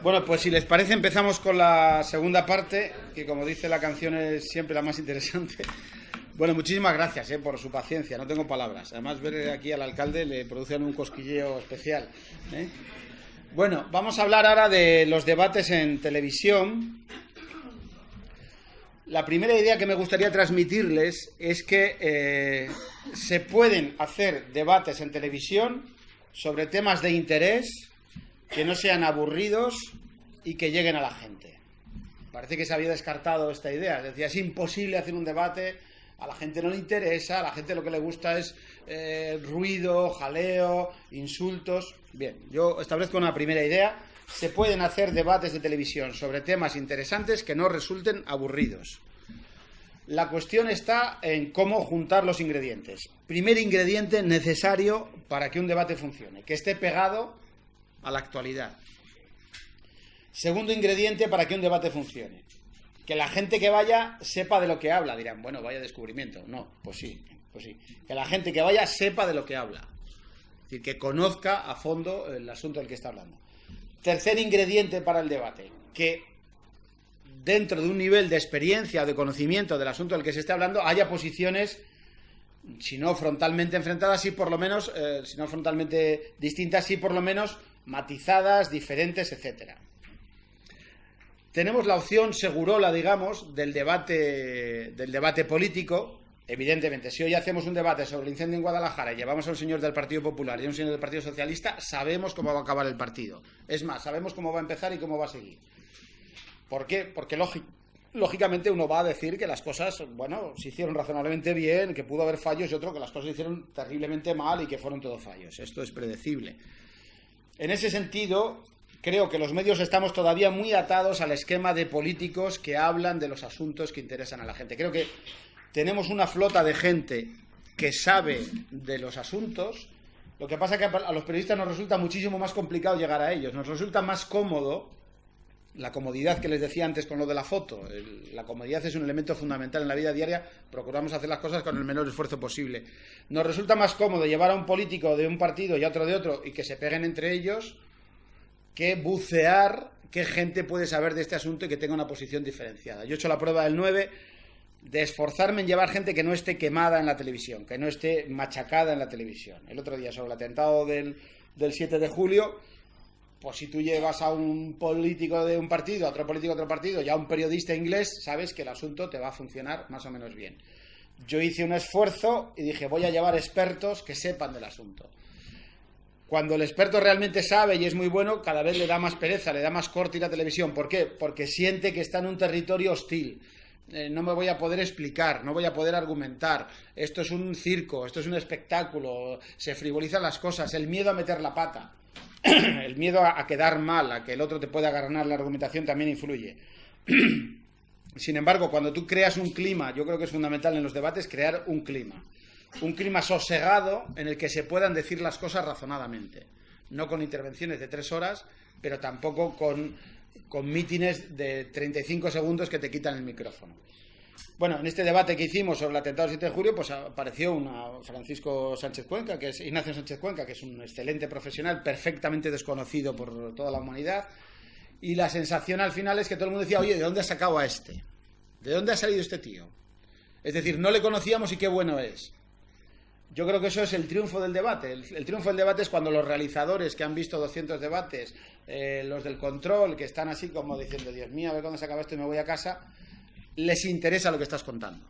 Bueno, pues si les parece empezamos con la segunda parte, que como dice la canción es siempre la más interesante. Bueno, muchísimas gracias por su paciencia, no tengo palabras. Además, ver aquí al alcalde le produce un cosquilleo especial. Bueno, vamos a hablar ahora de los debates en televisión. La primera idea que me gustaría transmitirles es que se pueden hacer debates en televisión sobre temas de interés que no sean aburridos y que lleguen a la gente. Parece que se había descartado esta idea. Es decir, es imposible hacer un debate, a la gente no le interesa, a la gente lo que le gusta es ruido, jaleo, insultos. Bien, yo establezco una primera idea. Se pueden hacer debates de televisión sobre temas interesantes que no resulten aburridos. La cuestión está en cómo juntar los ingredientes. Primer ingrediente necesario para que un debate funcione, que esté pegado a la actualidad. Segundo ingrediente para que un debate funcione, que la gente que vaya sepa de lo que habla. Dirán, bueno, vaya descubrimiento. No, pues sí. Que la gente que vaya sepa de lo que habla. Es decir, que conozca a fondo el asunto del que está hablando. Tercer ingrediente para el debate, que dentro de un nivel de experiencia o de conocimiento del asunto del que se esté hablando haya posiciones, si no frontalmente enfrentadas, sí por lo menos, si no frontalmente distintas, sí por lo menos matizadas, diferentes, etcétera. Tenemos la opción segurola, digamos, del debate político. Evidentemente, si hoy hacemos un debate sobre el incendio en Guadalajara y llevamos a un señor del Partido Popular y a un señor del Partido Socialista, sabemos cómo va a acabar el partido. Es más, sabemos cómo va a empezar y cómo va a seguir. ¿Por qué? Porque lógicamente uno va a decir que las cosas, bueno, se hicieron razonablemente bien, que pudo haber fallos, y otro que las cosas se hicieron terriblemente mal y que fueron todos fallos. Esto es predecible. En ese sentido, creo que los medios estamos todavía muy atados al esquema de políticos que hablan de los asuntos que interesan a la gente. Creo que tenemos una flota de gente que sabe de los asuntos. Lo que pasa es que a los periodistas nos resulta muchísimo más complicado llegar a ellos. Nos resulta más cómodo, la comodidad que les decía antes con lo de la foto. La comodidad es un elemento fundamental en la vida diaria. Procuramos hacer las cosas con el menor esfuerzo posible. Nos resulta más cómodo llevar a un político de un partido y a otro de otro y que se peguen entre ellos que bucear qué gente puede saber de este asunto y que tenga una posición diferenciada. Yo he hecho la prueba del 9 de esforzarme en llevar gente que no esté quemada en la televisión, que no esté machacada en la televisión. El otro día sobre el atentado del 7 de julio, pues si tú llevas a un político de un partido, a otro político de otro partido y a un periodista inglés, sabes que el asunto te va a funcionar más o menos bien. Yo hice un esfuerzo y dije, voy a llevar expertos que sepan del asunto. Cuando el experto realmente sabe y es muy bueno, cada vez le da más pereza, le da más corte ir a la televisión. ¿Por qué? Porque siente que está en un territorio hostil. No me voy a poder explicar, no voy a poder argumentar. Esto es un circo, esto es un espectáculo, se frivolizan las cosas, el miedo a meter la pata. El miedo a quedar mal, a que el otro te pueda ganar la argumentación también influye. Sin embargo, cuando tú creas un clima, yo creo que es fundamental en los debates crear un clima sosegado en el que se puedan decir las cosas razonadamente. No con intervenciones de 3 horas, pero tampoco con mítines de 35 segundos que te quitan el micrófono. Bueno, en este debate que hicimos sobre el atentado del 7 de julio, pues apareció Ignacio Sánchez Cuenca, que es un excelente profesional, perfectamente desconocido por toda la humanidad, y la sensación al final es que todo el mundo decía, oye, ¿de dónde has sacado a este? ¿De dónde ha salido este tío? Es decir, no le conocíamos y qué bueno es. Yo creo que eso es el triunfo del debate. El triunfo del debate es cuando los realizadores que han visto 200 debates, los del control, que están así como diciendo, Dios mío, a ver cuándo se acaba esto y me voy a casa, les interesa lo que estás contando.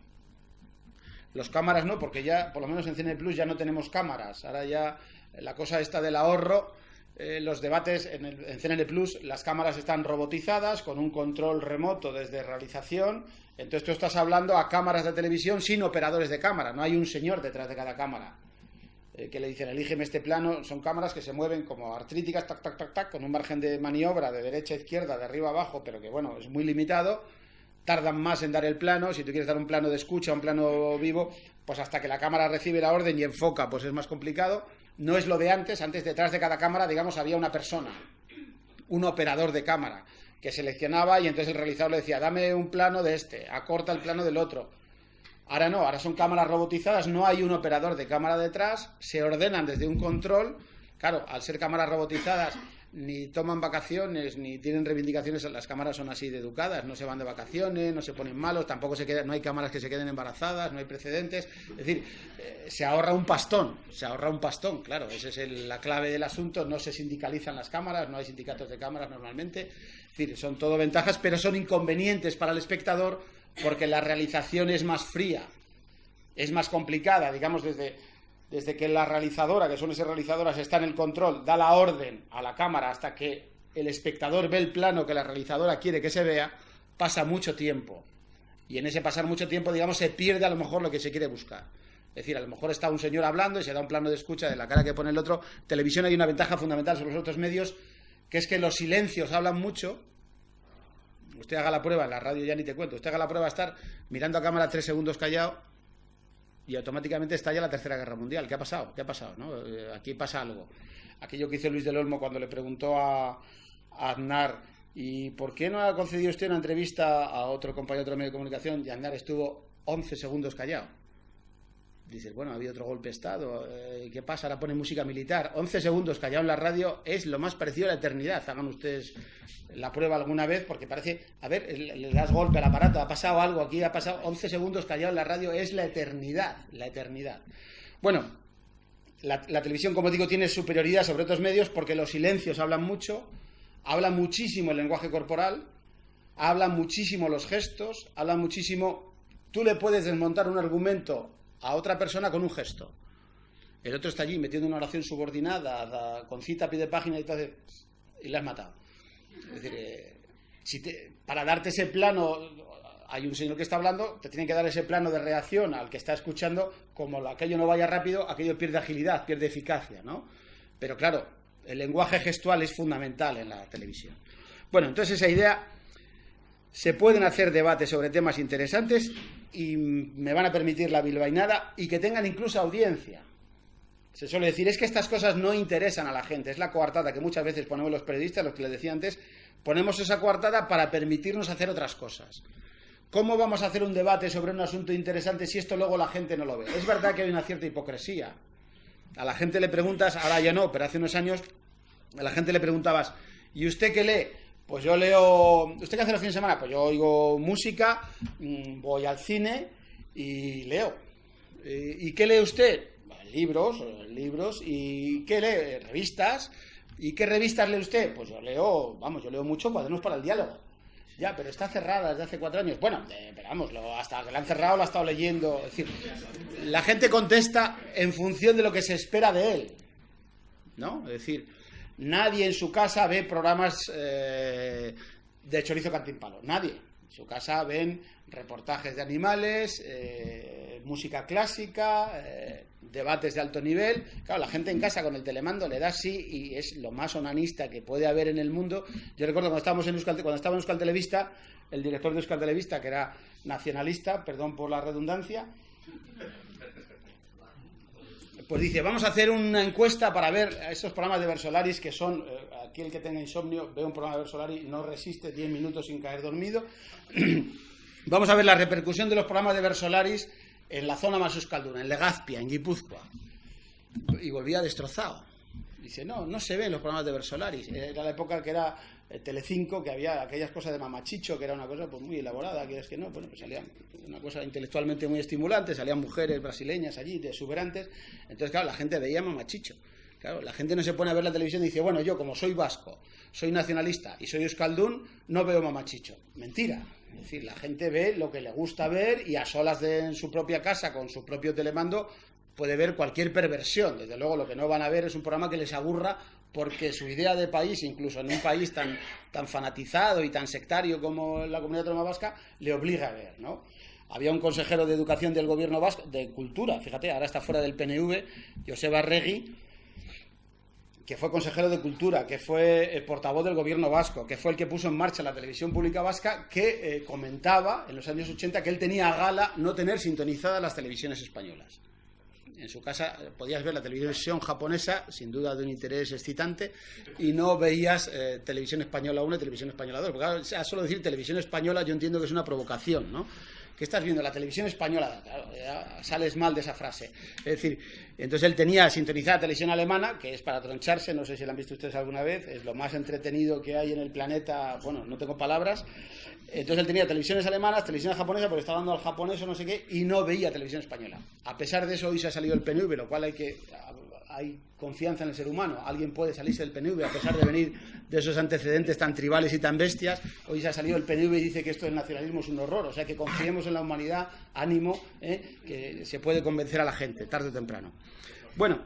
Los cámaras no, porque ya, por lo menos en Cine Plus ya no tenemos cámaras. Ahora ya la cosa esta del ahorro, los debates en Cine Plus, las cámaras están robotizadas con un control remoto desde realización. Entonces tú estás hablando a cámaras de televisión sin operadores de cámara. No hay un señor detrás de cada cámara que le dicen, elígeme este plano. Son cámaras que se mueven como artríticas, tac, tac, tac, tac, con un margen de maniobra de derecha a izquierda, de arriba a abajo, pero que bueno, es muy limitado. Tardan más en dar el plano. Si tú quieres dar un plano de escucha, un plano vivo, pues hasta que la cámara recibe la orden y enfoca, pues es más complicado. No es lo de antes. Antes, detrás de cada cámara, digamos, había una persona, un operador de cámara, que seleccionaba y entonces el realizador le decía, dame un plano de este, acorta el plano del otro. Ahora no, ahora son cámaras robotizadas, no hay un operador de cámara detrás, se ordenan desde un control Claro, al ser cámaras robotizadas, ni toman vacaciones, ni tienen reivindicaciones, las cámaras son así de educadas, no se van de vacaciones, no se ponen malos, tampoco no hay cámaras que se queden embarazadas, no hay precedentes, es decir, se ahorra un pastón, claro, esa es la clave del asunto, no se sindicalizan las cámaras, no hay sindicatos de cámaras normalmente, es decir, son todo ventajas, pero son inconvenientes para el espectador porque la realización es más fría, es más complicada, digamos, desde que la realizadora, que suele ser realizadoras, está en el control, da la orden a la cámara hasta que el espectador ve el plano que la realizadora quiere que se vea, pasa mucho tiempo. Y en ese pasar mucho tiempo, digamos, se pierde a lo mejor lo que se quiere buscar. Es decir, a lo mejor está un señor hablando y se da un plano de escucha de la cara que pone el otro. Televisión hay una ventaja fundamental sobre los otros medios, que es que los silencios hablan mucho. Usted haga la prueba, en la radio ya ni te cuento, usted haga la prueba de estar mirando a cámara 3 segundos callado y automáticamente estalla la Tercera Guerra Mundial. ¿Qué ha pasado? ¿No? Aquí pasa algo. Aquello que hizo Luis del Olmo cuando le preguntó a Aznar, ¿y por qué no ha concedido usted una entrevista a otro compañero de otro medio de comunicación? Y Aznar estuvo 11 segundos callado. Dices, bueno, ha habido otro golpe de Estado, ¿qué pasa? Ahora pone música militar. 11 segundos callado en la radio es lo más parecido a la eternidad. Hagan ustedes la prueba alguna vez, porque parece, a ver, le das golpe al aparato, ha pasado algo aquí, ha pasado 11 segundos callado en la radio, es la eternidad, la eternidad. Bueno, la televisión, como digo, tiene superioridad sobre otros medios porque los silencios hablan mucho, habla muchísimo el lenguaje corporal, hablan muchísimo los gestos, hablan muchísimo... Tú le puedes desmontar un argumento a otra persona con un gesto. El otro está allí metiendo una oración subordinada, con cita a pie de página y le has matado. Es decir, para darte ese plano, hay un señor que está hablando, te tienen que dar ese plano de reacción al que está escuchando, como aquello no vaya rápido, aquello pierde agilidad, pierde eficacia, ¿no? Pero claro, el lenguaje gestual es fundamental en la televisión. Bueno, entonces esa idea... Se pueden hacer debates sobre temas interesantes y me van a permitir la bilbainada y que tengan incluso audiencia. Se suele decir, es que estas cosas no interesan a la gente, es la coartada que muchas veces ponemos los periodistas, los que les decía antes, ponemos esa coartada para permitirnos hacer otras cosas. ¿Cómo vamos a hacer un debate sobre un asunto interesante si esto luego la gente no lo ve? Es verdad que hay una cierta hipocresía. A la gente le preguntas, ahora ya no, pero hace unos años, a la gente le preguntabas, ¿y usted qué lee? Pues yo leo... ¿Usted qué hace los fines de semana? Pues yo oigo música, voy al cine y leo. ¿Y qué lee usted? Libros. ¿Y qué lee? Revistas. ¿Y qué revistas lee usted? Pues yo leo mucho Cuadernos para el Diálogo. Ya, pero está cerrada desde hace 4 años. Bueno, pero vamos, hasta que la han cerrado la ha estado leyendo. Es decir, la gente contesta en función de lo que se espera de él, ¿no? Es decir... Nadie en su casa ve programas de chorizo cantimpalo. Nadie. En su casa ven reportajes de animales, música clásica, debates de alto nivel. Claro, la gente en casa con el telemando le da sí y es lo más onanista que puede haber en el mundo. Yo recuerdo cuando estaba en Euskal Telebista, el director de Euskal Telebista, que era nacionalista, perdón por la redundancia, pues dice, vamos a hacer una encuesta para ver esos programas de Versolaris que son, aquí el que tenga insomnio ve un programa de Versolaris y no resiste 10 minutos sin caer dormido. Vamos a ver la repercusión de los programas de Versolaris en la zona más euskalduna, en Legazpia, en Guipúzcoa. Y volvía destrozado. Dice, no se ven los programas de Versolaris. Era la época que era Telecinco, que había aquellas cosas de Mamachicho, que era una cosa pues muy elaborada, aquellas que no, bueno, pues salían una cosa intelectualmente muy estimulante, salían mujeres brasileñas allí, de exuberantes. Entonces, claro, la gente veía Mamachicho. Claro, la gente no se pone a ver la televisión y dice, bueno, yo como soy vasco, soy nacionalista y soy euskaldún, no veo Mamachicho. Mentira. Es decir, la gente ve lo que le gusta ver y a solas en su propia casa, con su propio telemando, puede ver cualquier perversión. Desde luego, lo que no van a ver es un programa que les aburra porque su idea de país, incluso en un país tan fanatizado y tan sectario como la Comunidad Autónoma Vasca, le obliga a ver, ¿no? Había un consejero de Educación del Gobierno vasco, de Cultura, fíjate, ahora está fuera del PNV, Joseba Arregui, que fue consejero de Cultura, que fue el portavoz del Gobierno vasco, que fue el que puso en marcha la televisión pública vasca, que comentaba en los años 80 que él tenía a gala no tener sintonizadas las televisiones españolas. En su casa podías ver la televisión japonesa, sin duda de un interés excitante, y no veías televisión española 1 y televisión española 2. Porque claro, solo decir televisión española yo entiendo que es una provocación, ¿no? ¿qué estás viendo? La televisión española. Claro, ya sales mal de esa frase. Es decir, entonces él tenía sintonizada televisión alemana, que es para troncharse, no sé si la han visto ustedes alguna vez, es lo más entretenido que hay en el planeta, bueno, no tengo palabras. Entonces él tenía televisiones alemanas, televisiones japonesas, porque estaba dando al japonés o no sé qué, y no veía televisión española. A pesar de eso, hoy se ha salido el PNV, lo cual hay confianza en el ser humano. Alguien puede salirse del PNV a pesar de venir de esos antecedentes tan tribales y tan bestias. Hoy se ha salido el PNV y dice que esto del nacionalismo es un horror. O sea, que confiemos en la humanidad, ánimo, que se puede convencer a la gente, tarde o temprano. Bueno,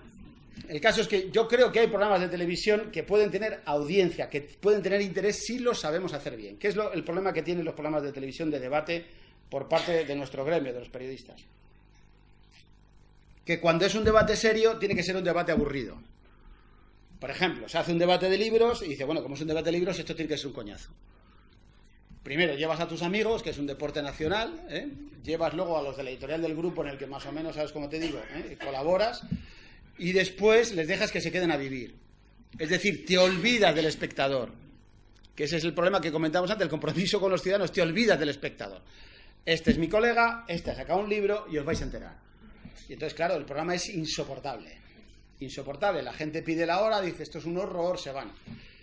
el caso es que yo creo que hay programas de televisión que pueden tener audiencia, que pueden tener interés si lo sabemos hacer bien. ¿Qué es el problema que tienen los programas de televisión de debate por parte de nuestro gremio, de los periodistas? Que cuando es un debate serio, tiene que ser un debate aburrido. Por ejemplo, se hace un debate de libros y dice, bueno, como es un debate de libros, esto tiene que ser un coñazo. Primero llevas a tus amigos, que es un deporte nacional, llevas luego a los de la editorial del grupo en el que más o menos, sabes cómo te digo, colaboras, y después les dejas que se queden a vivir. Es decir, te olvidas del espectador, que ese es el problema que comentamos antes, el compromiso con los ciudadanos, te olvidas del espectador. Este es mi colega, este ha sacado un libro y os vais a enterar. Y entonces, claro, el programa es insoportable. Insoportable. La gente pide la hora, dice, esto es un horror, se van.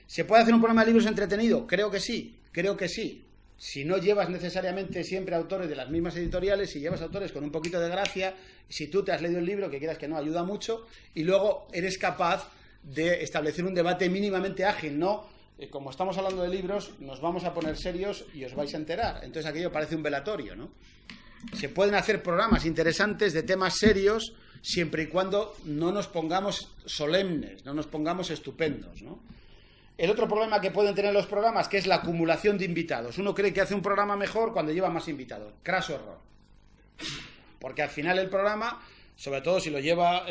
¿Se puede hacer un programa de libros entretenido? Creo que sí, creo que sí. Si no llevas necesariamente siempre autores de las mismas editoriales, si llevas autores con un poquito de gracia, si tú te has leído el libro, que quieras que no, ayuda mucho, y luego eres capaz de establecer un debate mínimamente ágil, ¿no? Como estamos hablando de libros, nos vamos a poner serios y os vais a enterar. Entonces aquello parece un velatorio, ¿no? Se pueden hacer programas interesantes de temas serios siempre y cuando no nos pongamos solemnes, no nos pongamos estupendos, ¿no? El otro problema que pueden tener los programas, que es la acumulación de invitados. Uno cree que hace un programa mejor cuando lleva más invitados. Craso error. Porque al final el programa, sobre todo si lo lleva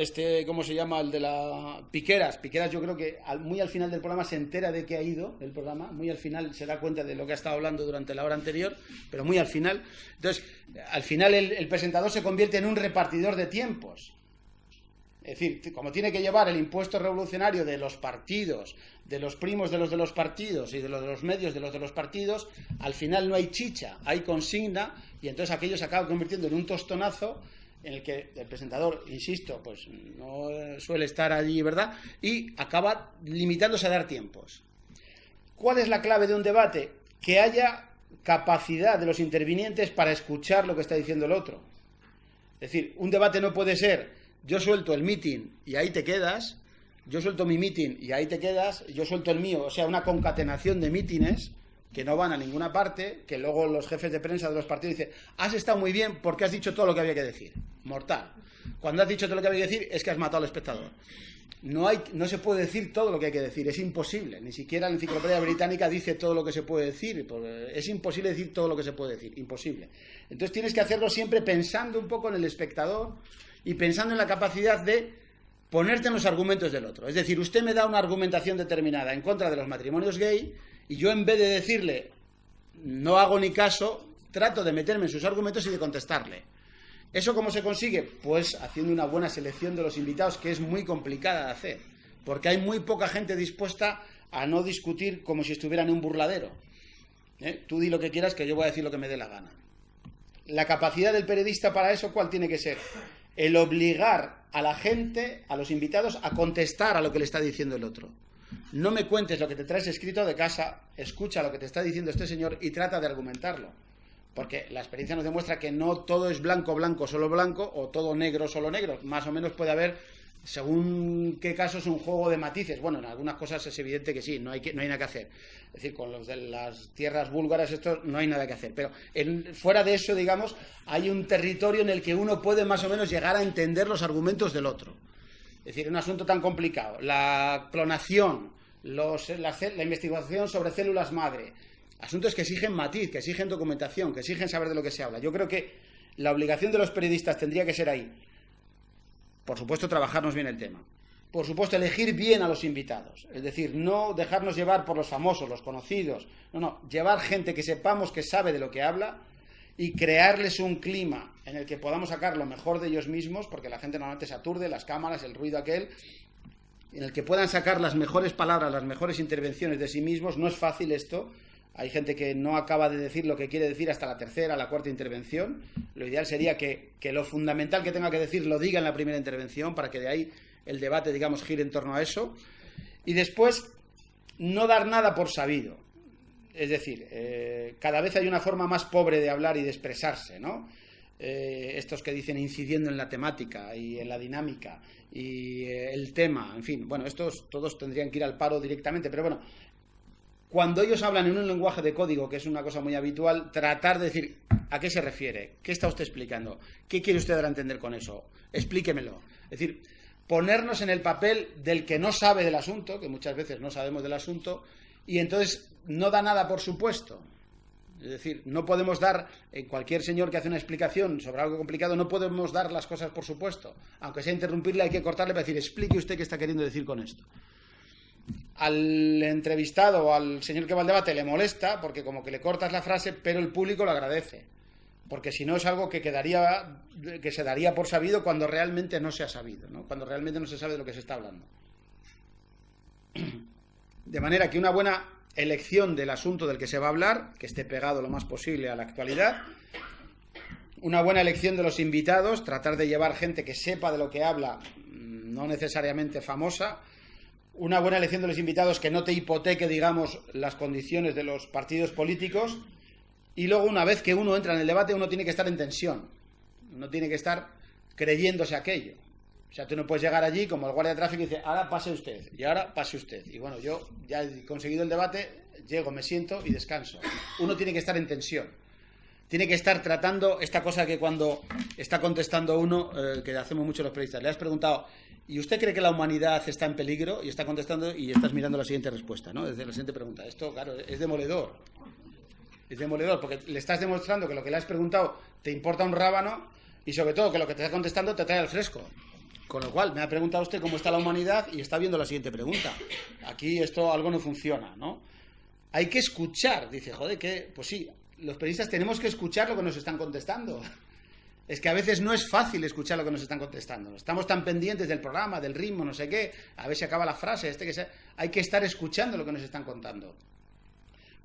¿cómo se llama? El de la Piqueras. Piqueras, yo creo que muy al final del programa se entera de que ha ido el programa, muy al final se da cuenta de lo que ha estado hablando durante la hora anterior, pero muy al final. Entonces, al final el presentador se convierte en un repartidor de tiempos. Es decir, como tiene que llevar el impuesto revolucionario de los partidos, de los primos de los partidos y de los medios de los partidos, al final no hay chicha, hay consigna, y entonces aquello se acaba convirtiendo en un tostonazo en el que el presentador, insisto, pues no suele estar allí, ¿verdad? Y acaba limitándose a dar tiempos. ¿Cuál es la clave de un debate? Que haya capacidad de los intervinientes para escuchar lo que está diciendo el otro. Es decir, un debate no puede ser yo suelto el meeting y ahí te quedas, yo suelto mi meeting y ahí te quedas, yo suelto el mío, o sea, una concatenación de mítines que no van a ninguna parte, que luego los jefes de prensa de los partidos dicen, has estado muy bien porque has dicho todo lo que había que decir. Mortal. Cuando has dicho todo lo que había que decir es que has matado al espectador. No se puede decir todo lo que hay que decir, es imposible. Ni siquiera la Enciclopedia Británica dice todo lo que se puede decir. Es imposible decir todo lo que se puede decir, imposible. Entonces tienes que hacerlo siempre pensando un poco en el espectador y pensando en la capacidad de ponerte en los argumentos del otro. Es decir, usted me da una argumentación determinada en contra de los matrimonios gay y yo en vez de decirle no hago ni caso, trato de meterme en sus argumentos y de contestarle. ¿Eso cómo se consigue? Pues haciendo una buena selección de los invitados, que es muy complicada de hacer, porque hay muy poca gente dispuesta a no discutir como si estuviera en un burladero. Tú di lo que quieras, que yo voy a decir lo que me dé la gana. La capacidad del periodista para eso, ¿cuál tiene que ser? El obligar a la gente, a los invitados, a contestar a lo que le está diciendo el otro. No me cuentes lo que te traes escrito de casa, escucha lo que te está diciendo este señor y trata de argumentarlo. Porque la experiencia nos demuestra que no todo es blanco, blanco, solo blanco, o todo negro, solo negro. Más o menos puede haber, según qué casos, un juego de matices. Bueno, en algunas cosas es evidente que sí, no hay nada que hacer. Es decir, con los de las tierras búlgaras, esto no hay nada que hacer. Pero fuera de eso, digamos, hay un territorio en el que uno puede más o menos llegar a entender los argumentos del otro. Es decir, un asunto tan complicado. La clonación, la investigación sobre células madre. Asuntos que exigen matiz, que exigen documentación, que exigen saber de lo que se habla. Yo creo que la obligación de los periodistas tendría que ser ahí. Por supuesto, trabajarnos bien el tema. Por supuesto, elegir bien a los invitados. Es decir, no dejarnos llevar por los famosos, los conocidos. No, llevar gente que sepamos que sabe de lo que habla y crearles un clima en el que podamos sacar lo mejor de ellos mismos, porque la gente normalmente se aturde, las cámaras, el ruido aquel, en el que puedan sacar las mejores palabras, las mejores intervenciones de sí mismos. No es fácil esto. hay gente que no acaba de decir lo que quiere decir hasta la tercera, la cuarta intervención. Lo ideal sería que lo fundamental que tenga que decir lo diga en la primera intervención, para que de ahí el debate, digamos, gire en torno a eso. Y después, no dar nada por sabido. Es decir, cada vez hay una forma más pobre de hablar y de expresarse, ¿no? Estos que dicen incidiendo en la temática y en la dinámica y el tema, en fin, bueno, estos todos tendrían que ir al paro directamente, pero bueno, cuando ellos hablan en un lenguaje de código, que es una cosa muy habitual, tratar de decir a qué se refiere, qué está usted explicando, qué quiere usted dar a entender con eso, explíquemelo. Es decir, ponernos en el papel del que no sabe del asunto, que muchas veces no sabemos del asunto, y entonces no da nada por supuesto. Es decir, no podemos dar, cualquier señor que hace una explicación sobre algo complicado, no podemos dar las cosas por supuesto. Aunque sea interrumpirle, hay que cortarle para decir, explique usted qué está queriendo decir con esto. Al entrevistado o al señor que va al debate le molesta, porque como que le cortas la frase, pero el público lo agradece. Porque si no es algo que se daría por sabido cuando realmente no se ha sabido, ¿no? Cuando realmente no se sabe de lo que se está hablando. De manera que una buena elección del asunto del que se va a hablar, que esté pegado lo más posible a la actualidad, una buena elección de los invitados, tratar de llevar gente que sepa de lo que habla, no necesariamente famosa, una buena elección de los invitados que no te hipoteque, digamos, las condiciones de los partidos políticos, y luego una vez que uno entra en el debate, uno tiene que estar en tensión, no tiene que estar creyéndose aquello. O sea, tú no puedes llegar allí como el guardia de tráfico y dice, ahora pase usted, y ahora pase usted. Y bueno, yo ya he conseguido el debate, llego, me siento y descanso. Uno tiene que estar en tensión. Tiene que estar tratando esta cosa que cuando está contestando uno, que hacemos mucho los periodistas, le has preguntado, ¿y usted cree que la humanidad está en peligro? Y está contestando y estás mirando la siguiente respuesta, ¿no? Desde la siguiente pregunta. Esto, claro, es demoledor. Es demoledor, porque le estás demostrando que lo que le has preguntado te importa un rábano y sobre todo que lo que te está contestando te trae al fresco. Con lo cual, me ha preguntado usted cómo está la humanidad y está viendo la siguiente pregunta. Aquí algo no funciona, ¿no? Hay que escuchar. Dice, joder, que pues sí, los periodistas tenemos que escuchar lo que nos están contestando. Es que a veces no es fácil escuchar lo que nos están contestando. Estamos tan pendientes del programa, del ritmo, no sé qué, a ver si acaba la frase, que sea. Hay que estar escuchando lo que nos están contando.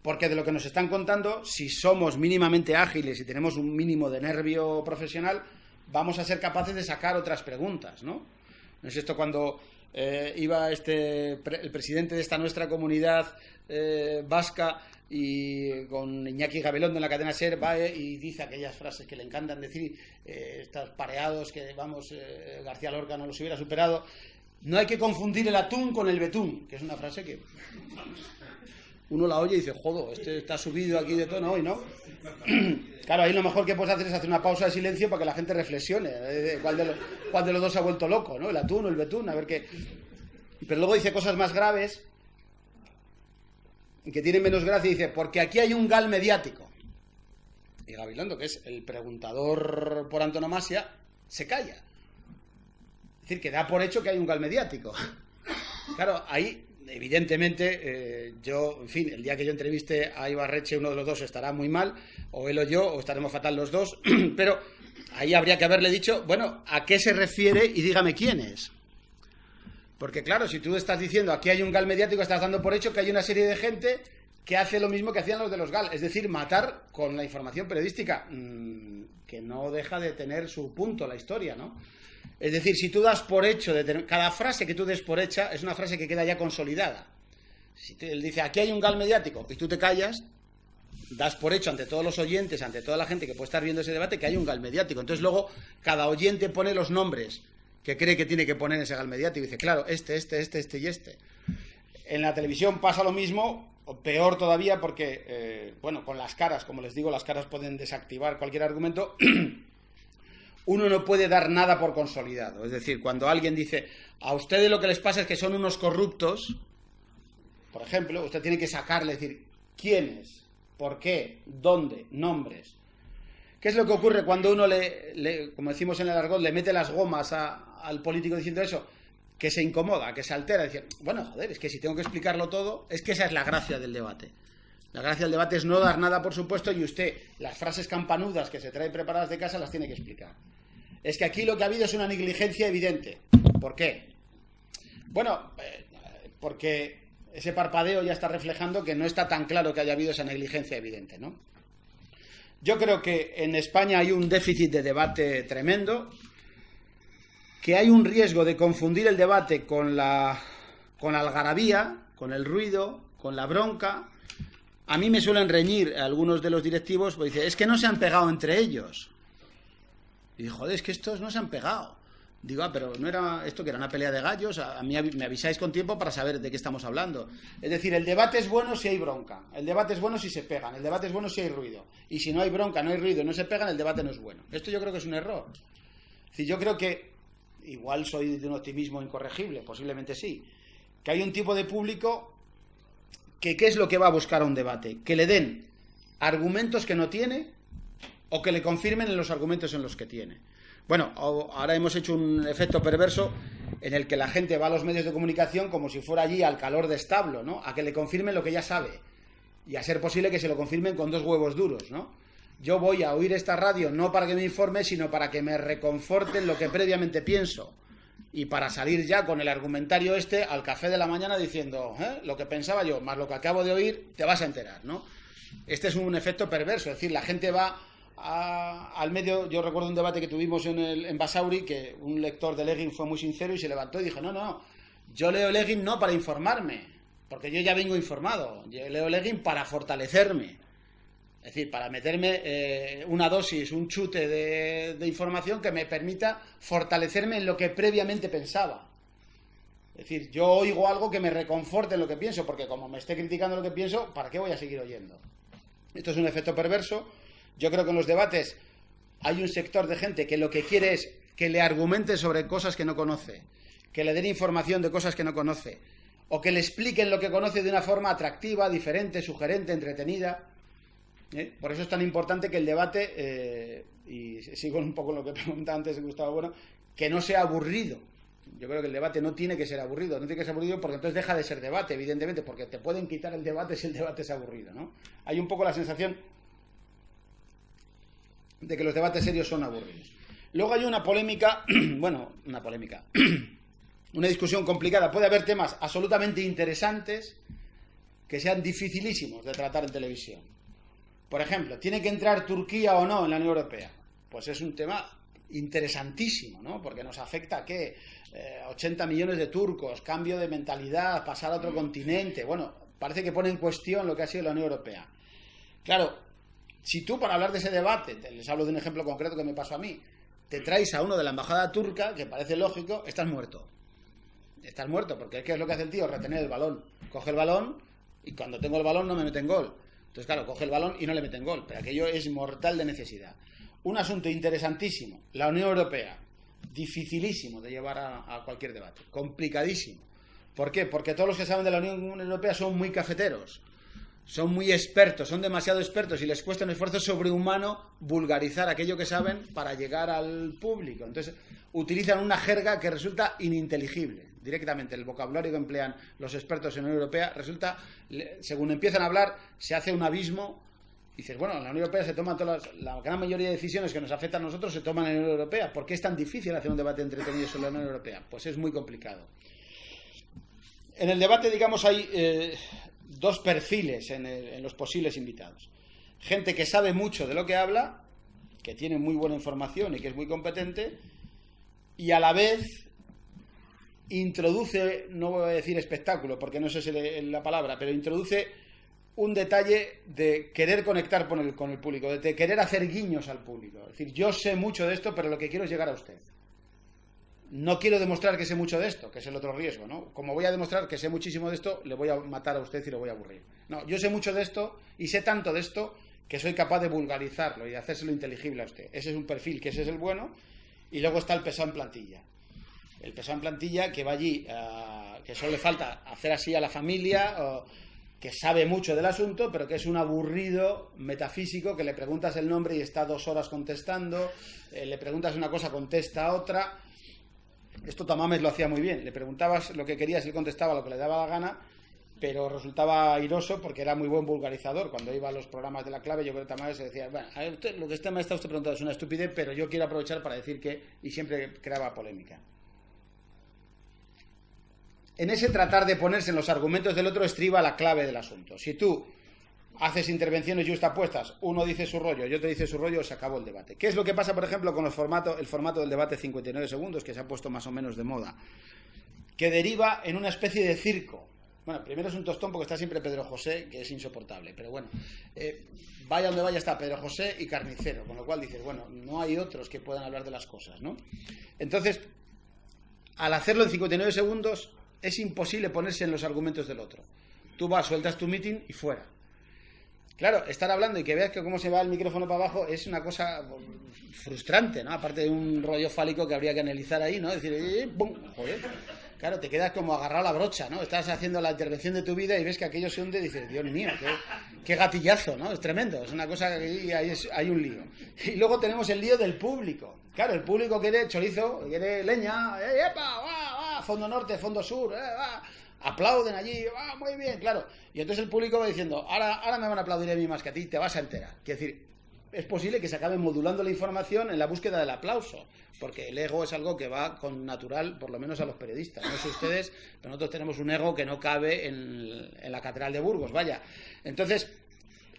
Porque de lo que nos están contando, si somos mínimamente ágiles y tenemos un mínimo de nervio profesional, vamos a ser capaces de sacar otras preguntas, ¿no? ¿No es esto cuando iba el presidente de esta nuestra comunidad vasca y con Iñaki Gabilondo en la cadena SER va y dice aquellas frases que le encantan decir, estos pareados que, García Lorca no los hubiera superado? No hay que confundir el atún con el betún, que es una frase que uno la oye y dice, joder, este está subido aquí de tono hoy, ¿no? Claro, ahí lo mejor que puedes hacer es hacer una pausa de silencio para que la gente reflexione. ¿Cuál de los dos se ha vuelto loco, ¿no? El atún o el betún, a ver qué. Pero luego dice cosas más graves que tienen menos gracia y dice, porque aquí hay un gal mediático. Y Gabilondo, que es el preguntador por antonomasia, se calla. Es decir, que da por hecho que hay un gal mediático. Claro, ahí, evidentemente, en fin, el día que yo entreviste a Ibarretxe, uno de los dos estará muy mal, o él o yo, o estaremos fatal los dos, pero ahí habría que haberle dicho, bueno, ¿a qué se refiere? Y dígame quién es. Porque claro, si tú estás diciendo aquí hay un gal mediático, estás dando por hecho que hay una serie de gente que hace lo mismo que hacían los de los gal, es decir, matar con la información periodística, que no deja de tener su punto la historia, ¿no? Es decir, si tú das por hecho, cada frase que tú des por hecha es una frase que queda ya consolidada. Si él dice, aquí hay un gal mediático, y tú te callas, das por hecho ante todos los oyentes, ante toda la gente que puede estar viendo ese debate, que hay un gal mediático. Entonces luego cada oyente pone los nombres que cree que tiene que poner en ese gal mediático y dice, claro, este y este. En la televisión pasa lo mismo, o peor todavía, porque, con las caras, como les digo, las caras pueden desactivar cualquier argumento. Uno no puede dar nada por consolidado. Es decir, cuando alguien dice, a ustedes lo que les pasa es que son unos corruptos, por ejemplo, usted tiene que sacarle, decir, ¿quiénes? ¿Por qué? ¿Dónde? Nombres. ¿Qué es lo que ocurre cuando uno como decimos en el argot, le mete las gomas al político diciendo eso? Que se incomoda, que se altera. Dice, bueno, joder, es que si tengo que explicarlo todo, es que esa es la gracia del debate. La gracia del debate es no dar nada por supuesto y usted, las frases campanudas que se trae preparadas de casa, las tiene que explicar. Es que aquí lo que ha habido es una negligencia evidente. ¿Por qué? Bueno, porque ese parpadeo ya está reflejando que no está tan claro que haya habido esa negligencia evidente, ¿no? Yo creo que en España hay un déficit de debate tremendo, que hay un riesgo de confundir el debate con la algarabía, con el ruido, con la bronca. A mí me suelen reñir algunos de los directivos, pues dicen, es que no se han pegado entre ellos. Y digo, joder, es que estos no se han pegado. Digo, pero no era esto que era una pelea de gallos. A mí me avisáis con tiempo para saber de qué estamos hablando. Es decir, el debate es bueno si hay bronca, el debate es bueno si se pegan, el debate es bueno si hay ruido. Y si no hay bronca, no hay ruido, no se pegan, el debate no es bueno. Esto yo creo que es un error. Es decir, yo creo que, igual soy de un optimismo incorregible, posiblemente sí, que hay un tipo de público que ¿qué es lo que va a buscar a un debate? Que le den argumentos que no tiene o que le confirmen en los argumentos en los que tiene. Bueno, ahora hemos hecho un efecto perverso en el que la gente va a los medios de comunicación como si fuera allí al calor de establo, ¿no? A que le confirmen lo que ya sabe. Y a ser posible que se lo confirmen con 2 huevos duros, ¿no? Yo voy a oír esta radio no para que me informe, sino para que me reconforten lo que previamente pienso. Y para salir ya con el argumentario al café de la mañana diciendo, lo que pensaba yo, más lo que acabo de oír, te vas a enterar, ¿no? Este es un efecto perverso, es decir, la gente va al medio. Yo recuerdo un debate que tuvimos en Basauri, que un lector de Legging fue muy sincero y se levantó y dijo, no, yo leo Legging no para informarme, porque yo ya vengo informado, yo leo Legging para fortalecerme, es decir, para meterme una dosis, un chute de información que me permita fortalecerme en lo que previamente pensaba. Es decir, yo oigo algo que me reconforte en lo que pienso, porque como me esté criticando lo que pienso, ¿para qué voy a seguir oyendo? Esto es un efecto perverso. Yo creo que en los debates hay un sector de gente que lo que quiere es que le argumente sobre cosas que no conoce, que le den información de cosas que no conoce, o que le expliquen lo que conoce de una forma atractiva, diferente, sugerente, entretenida. Por eso es tan importante que el debate, y sigo un poco lo que preguntaba antes Gustavo Bueno, que no sea aburrido. Yo creo que el debate no tiene que ser aburrido, no tiene que ser aburrido porque entonces deja de ser debate, evidentemente, porque te pueden quitar el debate si el debate es aburrido, ¿no? Hay un poco la sensación de que los debates serios son aburridos. Luego hay una polémica, una discusión complicada. Puede haber temas absolutamente interesantes que sean dificilísimos de tratar en televisión. Por ejemplo, ¿tiene que entrar Turquía o no en la Unión Europea? Pues es un tema interesantísimo, ¿no? Porque nos afecta a ¿qué? 80 millones de turcos, cambio de mentalidad, pasar a otro continente. Bueno, parece que pone en cuestión lo que ha sido la Unión Europea. Claro, si tú, para hablar de ese debate, les hablo de un ejemplo concreto que me pasó a mí, te traes a uno de la embajada turca, que parece lógico, estás muerto. Estás muerto, porque ¿qué es lo que hace el tío? Retener el balón. Coge el balón y cuando tengo el balón no me meten gol. Entonces, claro, coge el balón y no le meten gol. Pero aquello es mortal de necesidad. Un asunto interesantísimo. La Unión Europea. Dificilísimo de llevar a cualquier debate. Complicadísimo. ¿Por qué? Porque todos los que saben de la Unión Europea son muy cafeteros. Son muy expertos, son demasiado expertos y les cuesta un esfuerzo sobrehumano vulgarizar aquello que saben para llegar al público. Entonces, utilizan una jerga que resulta ininteligible. Directamente, el vocabulario que emplean los expertos en la Unión Europea resulta, según empiezan a hablar, se hace un abismo. Y dices, bueno, en la Unión Europea se toman la gran mayoría de decisiones que nos afectan a nosotros se toman en la Unión Europea. ¿Por qué es tan difícil hacer un debate entretenido sobre la Unión Europea? Pues es muy complicado. En el debate, digamos, hay 2 perfiles en los posibles invitados. Gente que sabe mucho de lo que habla, que tiene muy buena información y que es muy competente, y a la vez introduce, no voy a decir espectáculo, porque no sé si la palabra, pero introduce un detalle de querer conectar con el público, de querer hacer guiños al público. Es decir, yo sé mucho de esto, pero lo que quiero es llegar a usted. No quiero demostrar que sé mucho de esto, que es el otro riesgo, ¿no? Como voy a demostrar que sé muchísimo de esto, le voy a matar a usted y lo voy a aburrir. No, yo sé mucho de esto y sé tanto de esto que soy capaz de vulgarizarlo y de hacérselo inteligible a usted. Ese es un perfil, que ese es el bueno. Y luego está el pesado en plantilla. El pesado en plantilla que va allí, que solo le falta hacer así a la familia, que sabe mucho del asunto, pero que es un aburrido metafísico, que le preguntas el nombre y está 2 horas contestando, le preguntas una cosa, contesta otra. Esto Tamames lo hacía muy bien, le preguntabas lo que querías y él contestaba lo que le daba la gana, pero resultaba airoso porque era muy buen vulgarizador. Cuando iba a los programas de La Clave, yo creo que Tamames decía, bueno, a usted, lo que me está usted preguntando es una estupidez, pero yo quiero aprovechar para decir que, y siempre creaba polémica. en ese tratar de ponerse en los argumentos del otro estriba la clave del asunto. Si tú haces intervenciones yuxtapuestas, uno dice su rollo y otro dice su rollo, se acabó el debate. ¿Qué es lo que pasa, por ejemplo, con el formato del debate 59 segundos, que se ha puesto más o menos de moda? Que deriva en una especie de circo. Bueno, primero es un tostón porque está siempre Pedro José, que es insoportable, pero bueno, vaya donde vaya está Pedro José y Carnicero, con lo cual dices, bueno, no hay otros que puedan hablar de las cosas, ¿no? Entonces, al hacerlo en 59 segundos, es imposible ponerse en los argumentos del otro. Tú vas, sueltas tu meeting y fuera. Claro, estar hablando y que veas que cómo se va el micrófono para abajo es una cosa frustrante, ¿no? Aparte de un rollo fálico que habría que analizar ahí, ¿no? Decir, ¡pum! Joder. Claro, te quedas como agarrado a la brocha, ¿no? Estás haciendo la intervención de tu vida y ves que aquello se hunde y dices, Dios mío, qué gatillazo, ¿no? Es tremendo, es una cosa que hay un lío. Y luego tenemos el lío del público. Claro, el público quiere chorizo, quiere leña, ¡epa! ¡Va! Fondo norte, fondo sur, ¡va! Aplauden allí, ¡va! Muy bien, claro. Y entonces el público va diciendo, ahora me van a aplaudir a mí más que a ti, te vas a enterar. Quiere decir, es posible que se acabe modulando la información en la búsqueda del aplauso, porque el ego es algo que va con natural, por lo menos a los periodistas. No sé ustedes, pero nosotros tenemos un ego que no cabe en la Catedral de Burgos, vaya. Entonces,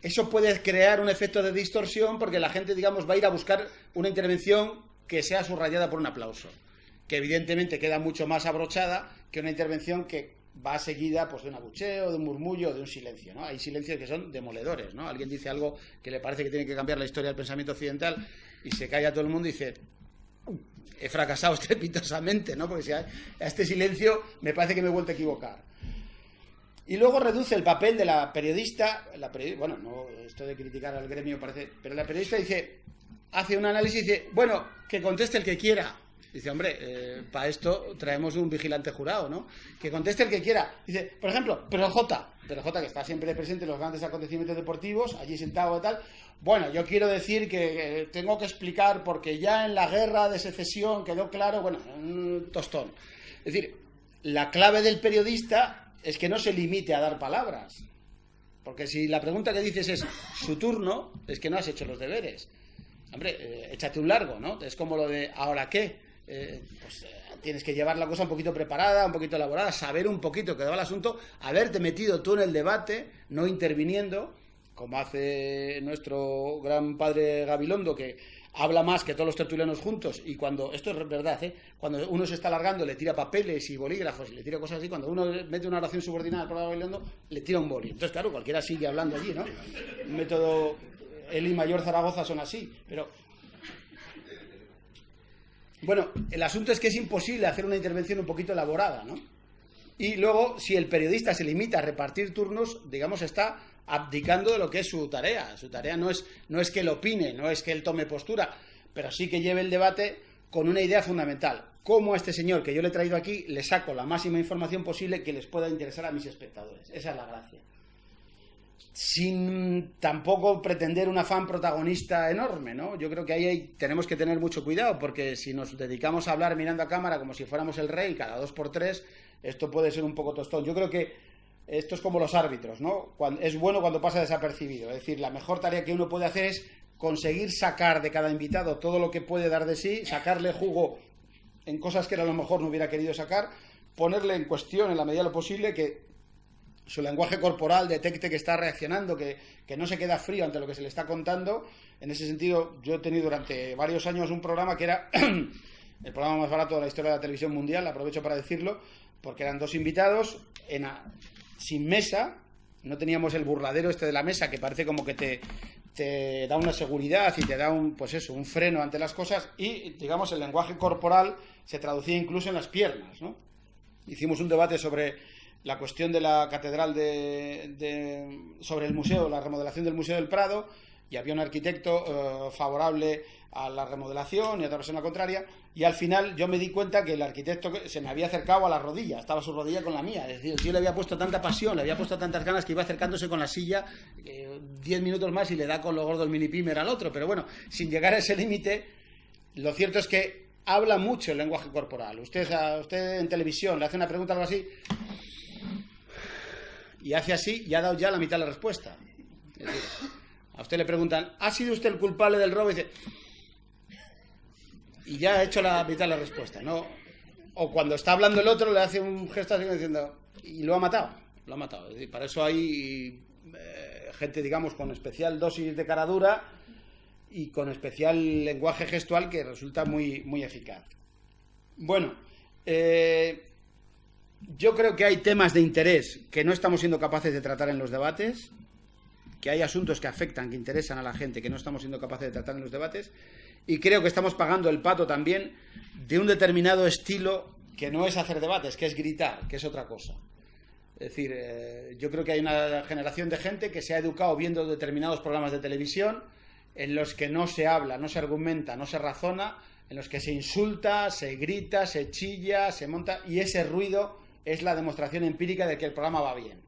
eso puede crear un efecto de distorsión porque la gente, digamos, va a ir a buscar una intervención que sea subrayada por un aplauso, que evidentemente queda mucho más abrochada que una intervención que va seguida pues de un abucheo, de un murmullo, de un silencio, ¿no? Hay silencios que son demoledores, ¿no? Alguien dice algo que le parece que tiene que cambiar la historia del pensamiento occidental y se calla todo el mundo y dice, he fracasado estrepitosamente, ¿no? Porque si a este silencio me parece que me he vuelto a equivocar. Y luego reduce el papel de la periodista, bueno, no esto de criticar al gremio parece, pero la periodista hace un análisis y dice, bueno, que conteste el que quiera. Dice, hombre, para esto traemos un vigilante jurado, ¿no? Que conteste el que quiera. Dice, por ejemplo, pero J, que está siempre presente en los grandes acontecimientos deportivos, allí sentado y tal. Bueno, yo quiero decir que tengo que explicar porque ya en la guerra de secesión quedó claro, bueno, un tostón. Es decir, la clave del periodista es que no se limite a dar palabras. Porque si la pregunta que dices es su turno, es que no has hecho los deberes. Hombre, échate un largo, ¿no? Es como lo de ¿ahora qué? Tienes que llevar la cosa un poquito preparada, un poquito elaborada, saber un poquito qué daba el asunto, haberte metido tú en el debate, no interviniendo, como hace nuestro gran padre Gabilondo, que habla más que todos los tertulianos juntos, y cuando, esto es verdad, cuando uno se está alargando le tira papeles y bolígrafos y le tira cosas así, cuando uno mete una oración subordinada por Gabilondo, le tira un boli. Entonces, claro, cualquiera sigue hablando allí, ¿no? El método Eli Mayor Zaragoza son así, pero... Bueno, el asunto es que es imposible hacer una intervención un poquito elaborada, ¿no? Y luego, si el periodista se limita a repartir turnos, digamos, está abdicando de lo que es su tarea. Su tarea no es que él opine, no es que él tome postura, pero sí que lleve el debate con una idea fundamental. Cómo a este señor que yo le he traído aquí le saco la máxima información posible que les pueda interesar a mis espectadores. Esa es la gracia. Sin tampoco pretender un afán protagonista enorme, ¿no? Yo creo que ahí tenemos que tener mucho cuidado, porque si nos dedicamos a hablar mirando a cámara como si fuéramos el rey cada 2x3, esto puede ser un poco tostón. Yo creo que esto es como los árbitros, ¿no? Es bueno cuando pasa desapercibido. Es decir, la mejor tarea que uno puede hacer es conseguir sacar de cada invitado todo lo que puede dar de sí, sacarle jugo en cosas que a lo mejor no hubiera querido sacar, ponerle en cuestión en la medida de lo posible, que su lenguaje corporal detecte que está reaccionando, que no se queda frío ante lo que se le está contando. En ese sentido, yo he tenido durante varios años un programa que era el programa más barato de la historia de la televisión mundial, aprovecho para decirlo, porque eran 2 invitados, sin mesa, no teníamos el burladero de la mesa, que parece como que te da una seguridad y te da un freno ante las cosas, y, digamos, el lenguaje corporal se traducía incluso en las piernas, ¿no? Hicimos un debate sobre la cuestión de la catedral sobre el museo, la remodelación del Museo del Prado, y había un arquitecto favorable a la remodelación y otra persona contraria, y al final yo me di cuenta que el arquitecto se me había acercado a la rodilla, estaba su rodilla con la mía, es decir, yo le había puesto tanta pasión, le había puesto tantas ganas que iba acercándose con la silla 10 minutos más y le da con lo gordo el mini pimer al otro, pero bueno, sin llegar a ese límite, lo cierto es que habla mucho el lenguaje corporal. Usted en televisión le hace una pregunta o algo así, y hace así y ha dado ya la mitad de la respuesta. Es decir, a usted le preguntan, ¿ha sido usted el culpable del robo? Y dice, y ya ha hecho la mitad de la respuesta. No, O cuando está hablando el otro le hace un gesto así diciendo, y lo ha matado. Lo ha matado. Es decir, para eso hay gente, digamos, con especial dosis de cara dura y con especial lenguaje gestual que resulta muy, muy eficaz. Bueno, yo creo que hay temas de interés que no estamos siendo capaces de tratar en los debates, que hay asuntos que afectan, que interesan a la gente, que no estamos siendo capaces de tratar en los debates, y creo que estamos pagando el pato también de un determinado estilo que no es hacer debates, que es gritar, que es otra cosa. Es decir, yo creo que hay una generación de gente que se ha educado viendo determinados programas de televisión en los que no se habla, no se argumenta, no se razona, en los que se insulta, se grita, se chilla, se monta, y ese ruido es la demostración empírica de que el programa va bien.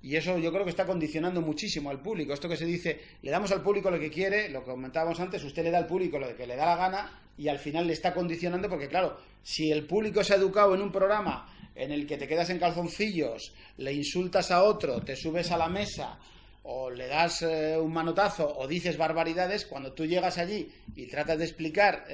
Y eso yo creo que está condicionando muchísimo al público. Esto que se dice, le damos al público lo que quiere, lo que comentábamos antes, usted le da al público lo que le da la gana y al final le está condicionando porque, claro, si el público se ha educado en un programa en el que te quedas en calzoncillos, le insultas a otro, te subes a la mesa o le das un manotazo o dices barbaridades, cuando tú llegas allí y tratas de explicar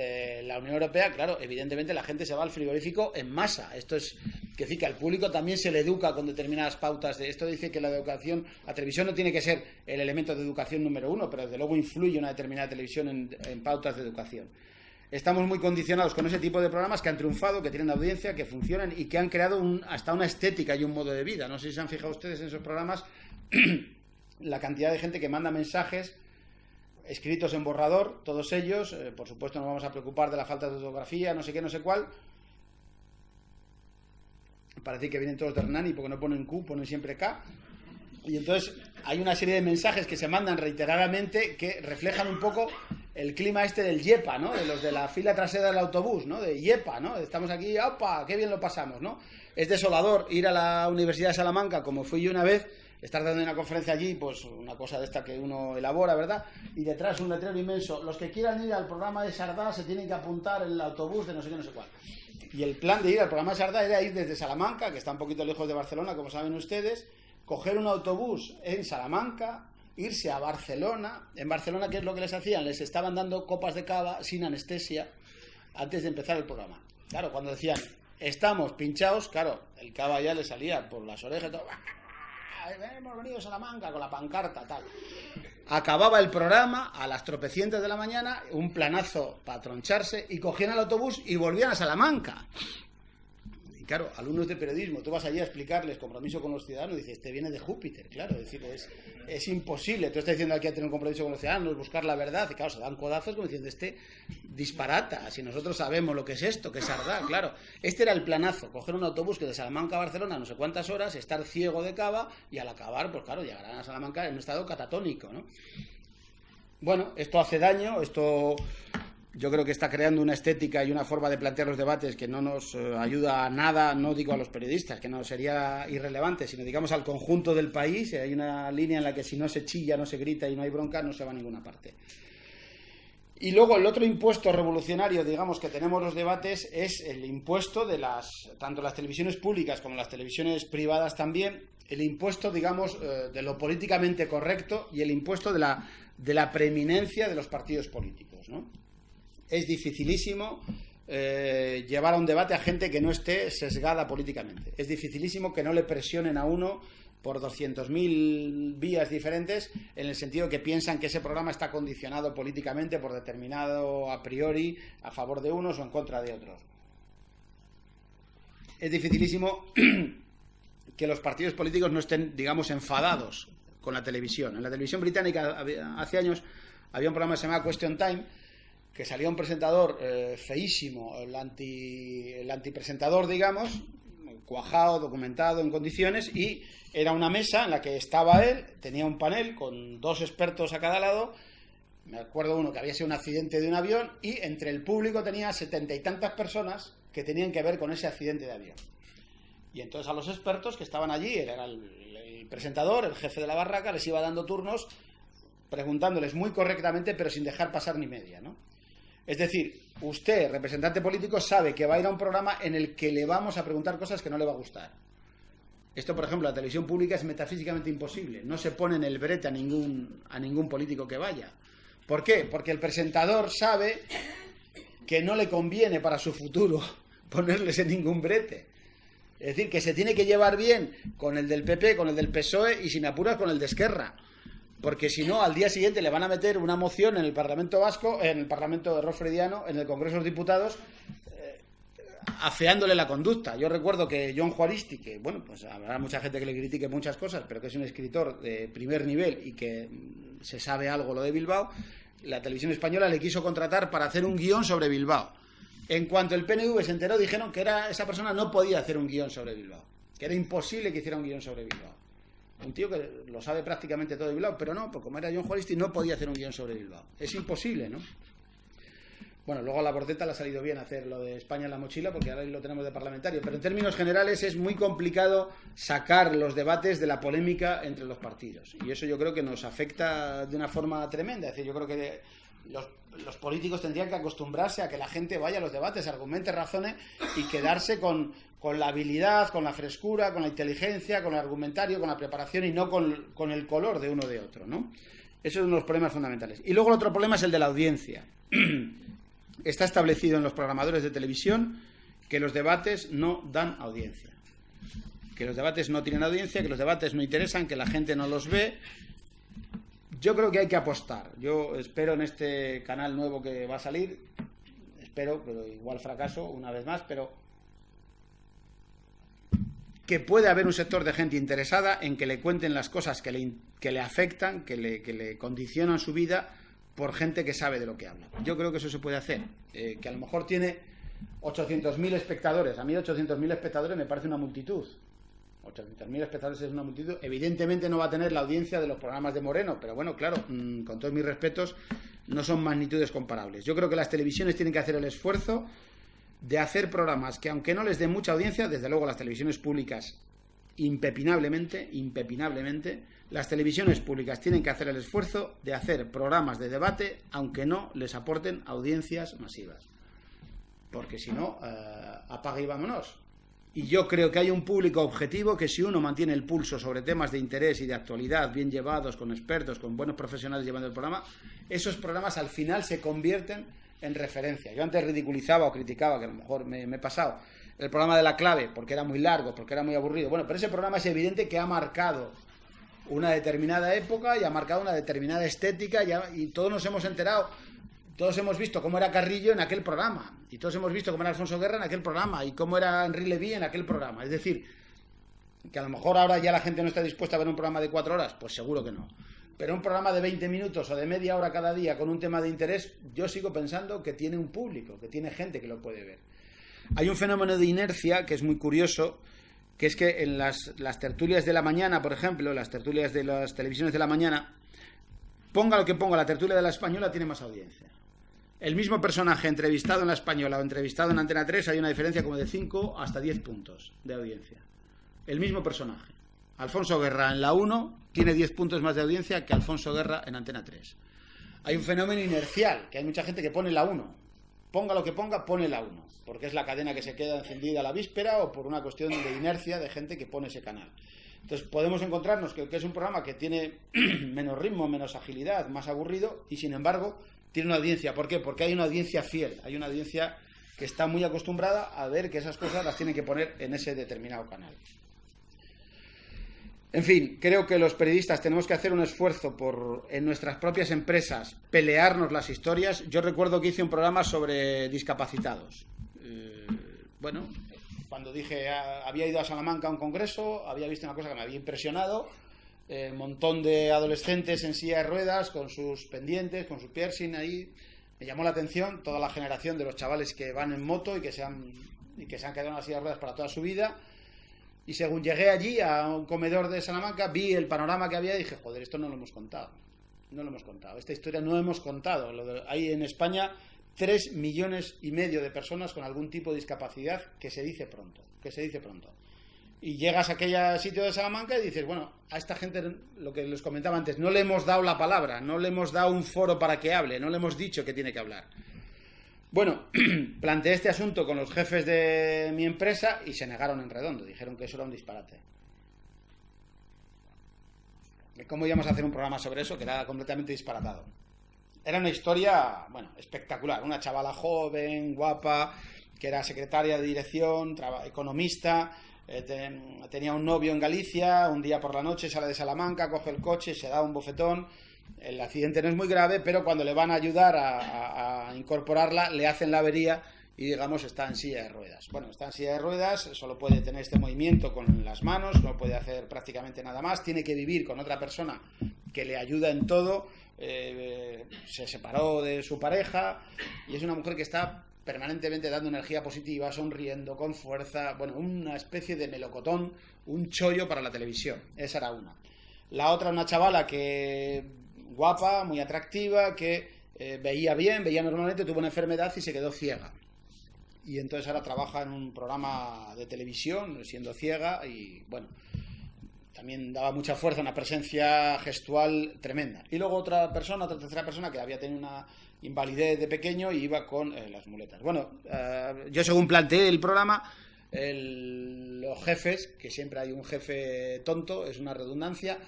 la Unión Europea, claro, evidentemente la gente se va al frigorífico en masa. Esto es que decir que al público también se le educa con determinadas pautas de esto. Dice que la educación, la televisión no tiene que ser el elemento de educación número uno, pero desde luego influye una determinada televisión en pautas de educación. Estamos muy condicionados con ese tipo de programas que han triunfado, que tienen audiencia, que funcionan y que han creado hasta una estética y un modo de vida. No sé si se han fijado ustedes en esos programas la cantidad de gente que manda mensajes escritos en borrador, todos ellos, por supuesto no vamos a preocupar de la falta de ortografía, no sé qué, no sé cuál. Parece que vienen todos de Hernani porque no ponen Q, ponen siempre K. Y entonces hay una serie de mensajes que se mandan reiteradamente que reflejan un poco el clima este del yepa, ¿no? De los de la fila trasera del autobús, ¿no? De yepa, ¿no? Estamos aquí, ¡opa! ¡Qué bien lo pasamos!, ¿no? Es desolador ir a la Universidad de Salamanca, como fui yo una vez, estar dando una conferencia allí, pues una cosa de esta que uno elabora, ¿verdad? Y detrás un letrero inmenso, los que quieran ir al programa de Sardá se tienen que apuntar en el autobús de no sé qué, no sé cuál. Y el plan de ir al programa de Sardá era ir desde Salamanca, que está un poquito lejos de Barcelona, como saben ustedes, coger un autobús en Salamanca, irse a Barcelona. En Barcelona, ¿qué es lo que les hacían? Les estaban dando copas de cava sin anestesia antes de empezar el programa. Claro, cuando decían, estamos pinchados, claro, el cava ya le salía por las orejas, todo, hemos venido a Salamanca con la pancarta, tal. Acababa el programa a las tropecientas de la mañana, un planazo para troncharse, y cogían el autobús y volvían a Salamanca. Y claro, alumnos de periodismo, tú vas allí a explicarles compromiso con los ciudadanos, y dices, este viene de Júpiter, claro, es decir, es imposible. Tú estás diciendo aquí a tener un compromiso con los ciudadanos, buscar la verdad, y claro, se dan codazos como diciendo, este disparata, si nosotros sabemos lo que es esto, que es Sardá, claro. Este era el planazo, coger un autobús que de Salamanca a Barcelona no sé cuántas horas, estar ciego de cava, y al acabar, pues claro, llegarán a Salamanca en un estado catatónico, ¿no? Bueno, esto hace daño, esto yo creo que está creando una estética y una forma de plantear los debates que no nos ayuda a nada, no digo a los periodistas, que no sería irrelevante, sino digamos al conjunto del país. Hay una línea en la que si no se chilla, no se grita y no hay bronca, no se va a ninguna parte. Y luego el otro impuesto revolucionario, digamos, que tenemos los debates es el impuesto de tanto las televisiones públicas como las televisiones privadas también, el impuesto, digamos, de lo políticamente correcto y el impuesto de la preeminencia de los partidos políticos, ¿no? Es dificilísimo llevar a un debate a gente que no esté sesgada políticamente. Es dificilísimo que no le presionen a uno por 200.000 vías diferentes, en el sentido que piensan que ese programa está condicionado políticamente por determinado a priori a favor de unos o en contra de otros. Es dificilísimo que los partidos políticos no estén, digamos, enfadados con la televisión. En la televisión británica hace años había un programa que se llamaba Question Time, que salía un presentador feísimo, el antipresentador, digamos, cuajado, documentado, en condiciones, y era una mesa en la que estaba él, tenía un panel con 2 expertos a cada lado. Me acuerdo uno que había sido un accidente de un avión, y entre el público tenía 70 y tantas personas que tenían que ver con ese accidente de avión. Y entonces a los expertos que estaban allí, él era el presentador, el jefe de la barraca, les iba dando turnos, preguntándoles muy correctamente, pero sin dejar pasar ni media, ¿no? Es decir, usted, representante político, sabe que va a ir a un programa en el que le vamos a preguntar cosas que no le va a gustar. Esto, por ejemplo, la televisión pública es metafísicamente imposible. No se pone en el brete a ningún político que vaya. ¿Por qué? Porque el presentador sabe que no le conviene para su futuro ponerles en ningún brete. Es decir, que se tiene que llevar bien con el del PP, con el del PSOE y, sin apuras, con el de Esquerra. Porque si no, al día siguiente le van a meter una moción en el Parlamento Vasco, en el Parlamento de Rosfrediano, en el Congreso de los Diputados, afeándole la conducta. Yo recuerdo que Jon Juaristi, que bueno, pues habrá mucha gente que le critique muchas cosas, pero que es un escritor de primer nivel y que se sabe algo lo de Bilbao, la televisión española le quiso contratar para hacer un guión sobre Bilbao. En cuanto el PNV se enteró, dijeron que esa persona no podía hacer un guión sobre Bilbao, que era imposible que hiciera un guión sobre Bilbao. Un tío que lo sabe prácticamente todo de Bilbao, pero no, porque como era Jon Juaristi no podía hacer un guión sobre Bilbao. Es imposible, ¿no? Bueno, luego a la Bordeta le ha salido bien hacer lo de España en la mochila, porque ahora lo tenemos de parlamentario, pero en términos generales es muy complicado sacar los debates de la polémica entre los partidos, y eso yo creo que nos afecta de una forma tremenda. Es decir, yo creo que los políticos tendrían que acostumbrarse a que la gente vaya a los debates, argumente, razone y quedarse con la habilidad, con la frescura, con la inteligencia, con el argumentario, con la preparación y no con el color de uno o de otro, ¿no? Eso es uno de los problemas fundamentales. Y luego el otro problema es el de la audiencia. Está establecido en los programadores de televisión que los debates no dan audiencia, que los debates no tienen audiencia, que los debates no interesan, que la gente no los ve. Yo creo que hay que apostar. Yo espero en este canal nuevo que va a salir, espero, pero igual fracaso una vez más, pero que puede haber un sector de gente interesada en que le cuenten las cosas que le afectan, que le condicionan su vida, por gente que sabe de lo que habla. Yo creo que eso se puede hacer. Que a lo mejor tiene 800.000 espectadores. A mí 800.000 espectadores me parece una multitud. 800.000 espectadores es una multitud. Evidentemente no va a tener la audiencia de los programas de Moreno, pero bueno, claro, con todos mis respetos, no son magnitudes comparables. Yo creo que las televisiones tienen que hacer el esfuerzo de hacer programas que, aunque no les den mucha audiencia, desde luego las televisiones públicas, impepinablemente, las televisiones públicas tienen que hacer el esfuerzo de hacer programas de debate, aunque no les aporten audiencias masivas. Porque si no, apaga y vámonos. Y yo creo que hay un público objetivo que, si uno mantiene el pulso sobre temas de interés y de actualidad, bien llevados, con expertos, con buenos profesionales llevando el programa, esos programas al final se convierten en referencia. Yo antes ridiculizaba o criticaba, que a lo mejor me he pasado, el programa de La Clave, porque era muy largo, porque era muy aburrido. Bueno, pero ese programa es evidente que ha marcado una determinada época y ha marcado una determinada estética, y todos nos hemos enterado, todos hemos visto cómo era Carrillo en aquel programa, y todos hemos visto cómo era Alfonso Guerra en aquel programa, y cómo era Henri Levy en aquel programa. Es decir, que a lo mejor ahora ya la gente no está dispuesta a ver un programa de 4 horas, pues seguro que no. Pero un programa de 20 minutos o de media hora cada día con un tema de interés, yo sigo pensando que tiene un público, que tiene gente que lo puede ver. Hay un fenómeno de inercia que es muy curioso, que es que en las tertulias de la mañana, por ejemplo, las tertulias de las televisiones de la mañana, ponga lo que ponga, la tertulia de la Española tiene más audiencia. El mismo personaje entrevistado en la Española o entrevistado en Antena 3, hay una diferencia como de 5 hasta 10 puntos de audiencia. El mismo personaje. Alfonso Guerra en la 1 tiene 10 puntos más de audiencia que Alfonso Guerra en Antena 3. Hay un fenómeno inercial, que hay mucha gente que pone la 1. Ponga lo que ponga, pone la 1, porque es la cadena que se queda encendida a la víspera, o por una cuestión de inercia de gente que pone ese canal. Entonces podemos encontrarnos que es un programa que tiene menos ritmo, menos agilidad, más aburrido, y sin embargo tiene una audiencia. ¿Por qué? Porque hay una audiencia fiel, hay una audiencia que está muy acostumbrada a ver que esas cosas las tienen que poner en ese determinado canal. En fin, creo que los periodistas tenemos que hacer un esfuerzo por, en nuestras propias empresas, pelearnos las historias. Yo recuerdo que hice un programa sobre discapacitados. Bueno, cuando dije, había ido a Salamanca a un congreso, había visto una cosa que me había impresionado, un montón de adolescentes en silla de ruedas, con sus pendientes, con sus piercing ahí. Me llamó la atención toda la generación de los chavales que van en moto y que se han quedado en las sillas de ruedas para toda su vida. Y según llegué allí a un comedor de Salamanca, vi el panorama que había y dije, joder, esto no lo hemos contado. No lo hemos contado. Esta historia no hemos contado. Hay en España 3,5 millones de personas con algún tipo de discapacidad, que se dice pronto. Y llegas a aquel sitio de Salamanca y dices, bueno, a esta gente, lo que les comentaba antes, no le hemos dado la palabra, no le hemos dado un foro para que hable, no le hemos dicho que tiene que hablar. Bueno, planteé este asunto con los jefes de mi empresa y se negaron en redondo, dijeron que eso era un disparate. ¿Cómo íbamos a hacer un programa sobre eso que era completamente disparatado? Era una historia, bueno, espectacular, una chavala joven, guapa, que era secretaria de dirección, economista, tenía un novio en Galicia, un día por la noche sale de Salamanca, coge el coche, se da un bofetón, el accidente no es muy grave, pero cuando le van a ayudar a incorporarla, le hacen la avería y, digamos, está en silla de ruedas. Bueno, está en silla de ruedas, solo puede tener este movimiento con las manos, no puede hacer prácticamente nada más, tiene que vivir con otra persona que le ayuda en todo, se separó de su pareja y es una mujer que está permanentemente dando energía positiva, sonriendo, con fuerza, bueno, una especie de melocotón, un chollo para la televisión. Esa era una. La otra, una chavala que guapa, muy atractiva, que veía bien, veía normalmente, tuvo una enfermedad y se quedó ciega. Y entonces ahora trabaja en un programa de televisión, siendo ciega, y bueno, también daba mucha fuerza, una presencia gestual tremenda. Y luego otra tercera persona que había tenido una invalidez de pequeño y iba con las muletas. Bueno, yo según planteé el programa, los jefes, que siempre hay un jefe tonto, es una redundancia,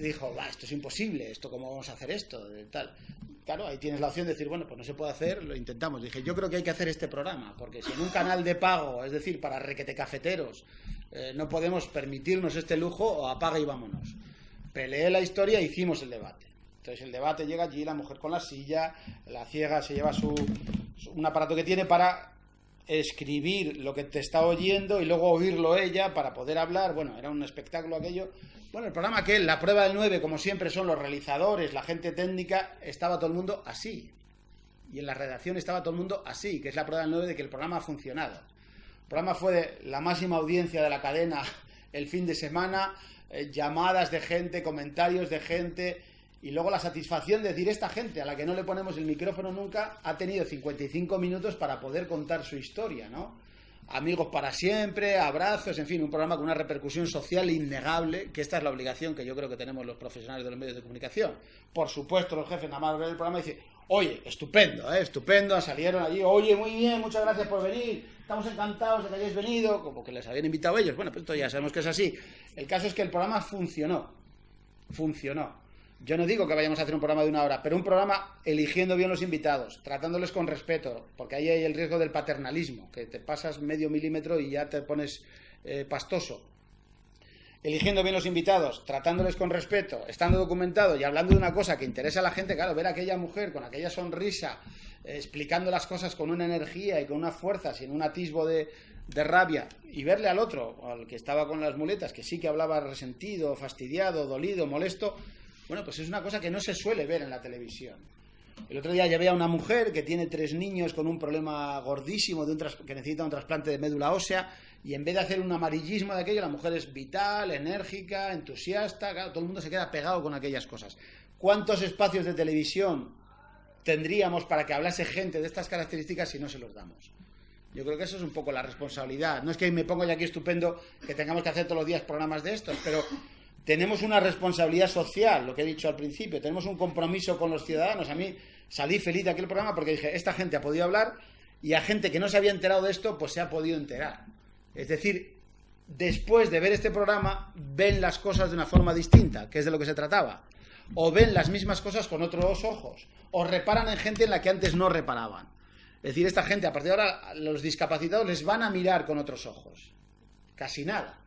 dijo, esto es imposible, esto cómo vamos a hacer esto, tal. Claro, ahí tienes la opción de decir, bueno, pues no se puede hacer, lo intentamos. Dije, yo creo que hay que hacer este programa, porque si en un canal de pago, es decir, para requetecafeteros, no podemos permitirnos este lujo, o apaga y vámonos. Peleé la historia e hicimos el debate. Entonces el debate llega allí, la mujer con la silla, la ciega se lleva un aparato que tiene para escribir lo que te está oyendo y luego oírlo ella para poder hablar. Bueno, era un espectáculo aquello. Bueno, el programa aquel, la prueba del 9, como siempre son los realizadores, la gente técnica, estaba todo el mundo así. Y en la redacción estaba todo el mundo así, que es la prueba del 9 de que el programa ha funcionado. El programa fue de la máxima audiencia de la cadena el fin de semana, llamadas de gente, comentarios de gente, y luego la satisfacción de decir, esta gente a la que no le ponemos el micrófono nunca ha tenido 55 minutos para poder contar su historia, ¿no? Amigos para siempre, abrazos, en fin, un programa con una repercusión social innegable, que esta es la obligación que yo creo que tenemos los profesionales de los medios de comunicación. Por supuesto, los jefes nada más ven el programa y dicen, oye, estupendo, estupendo, salieron allí, oye, muy bien, muchas gracias por venir, estamos encantados de que hayáis venido, como que les habían invitado ellos. Bueno, pues esto ya sabemos que es así. El caso es que el programa funcionó. Yo no digo que vayamos a hacer un programa de 1 hora, pero un programa eligiendo bien los invitados, tratándoles con respeto, porque ahí hay el riesgo del paternalismo, que te pasas medio milímetro y ya te pones pastoso. Eligiendo bien los invitados, tratándoles con respeto, estando documentado y hablando de una cosa que interesa a la gente, claro, ver a aquella mujer con aquella sonrisa, explicando las cosas con una energía y con una fuerza, sin un atisbo de rabia, y verle al otro, al que estaba con las muletas, que sí que hablaba resentido, fastidiado, dolido, molesto. Bueno, pues es una cosa que no se suele ver en la televisión. El otro día llevé a una mujer que tiene 3 niños con un problema gordísimo que necesita un trasplante de médula ósea, y en vez de hacer un amarillismo de aquello, la mujer es vital, enérgica, entusiasta, claro, todo el mundo se queda pegado con aquellas cosas. ¿Cuántos espacios de televisión tendríamos para que hablase gente de estas características si no se los damos? Yo creo que eso es un poco la responsabilidad. No es que me pongo ya aquí estupendo que tengamos que hacer todos los días programas de estos, pero tenemos una responsabilidad social, lo que he dicho al principio, tenemos un compromiso con los ciudadanos. A mí salí feliz de aquel programa porque dije, esta gente ha podido hablar, y a gente que no se había enterado de esto, pues se ha podido enterar. Es decir, después de ver este programa, ven las cosas de una forma distinta, que es de lo que se trataba. O ven las mismas cosas con otros ojos, o reparan en gente en la que antes no reparaban. Es decir, esta gente, a partir de ahora, los discapacitados les van a mirar con otros ojos. Casi nada.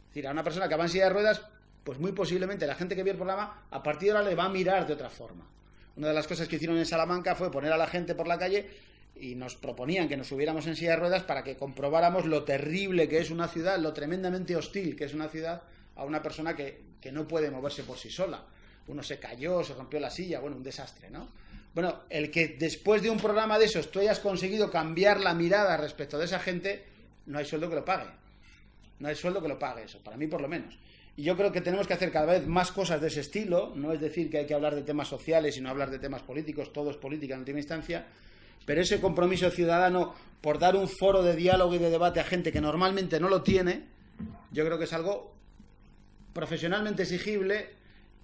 Es decir, a una persona que va en silla de ruedas, pues muy posiblemente la gente que ve el programa a partir de ahora le va a mirar de otra forma. Una de las cosas que hicieron en Salamanca fue poner a la gente por la calle y nos proponían que nos subiéramos en silla de ruedas para que comprobáramos lo terrible que es una ciudad, lo tremendamente hostil que es una ciudad a una persona que no puede moverse por sí sola. Uno se cayó, se rompió la silla, bueno, un desastre, ¿no? Bueno, el que después de un programa de esos tú hayas conseguido cambiar la mirada respecto de esa gente, no hay sueldo que lo pague. No hay sueldo que lo pague eso, para mí por lo menos. Y yo creo que tenemos que hacer cada vez más cosas de ese estilo. No es decir que hay que hablar de temas sociales, sino hablar de temas políticos. Todo es política en última instancia. Pero ese compromiso ciudadano por dar un foro de diálogo y de debate a gente que normalmente no lo tiene, yo creo que es algo profesionalmente exigible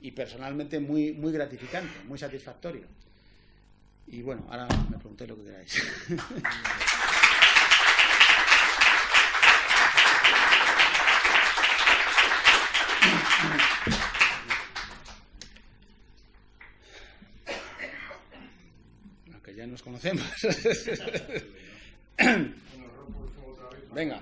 y personalmente muy, muy gratificante, muy satisfactorio. Y bueno, ahora me preguntéis lo que queráis. Aunque ya nos conocemos. venga.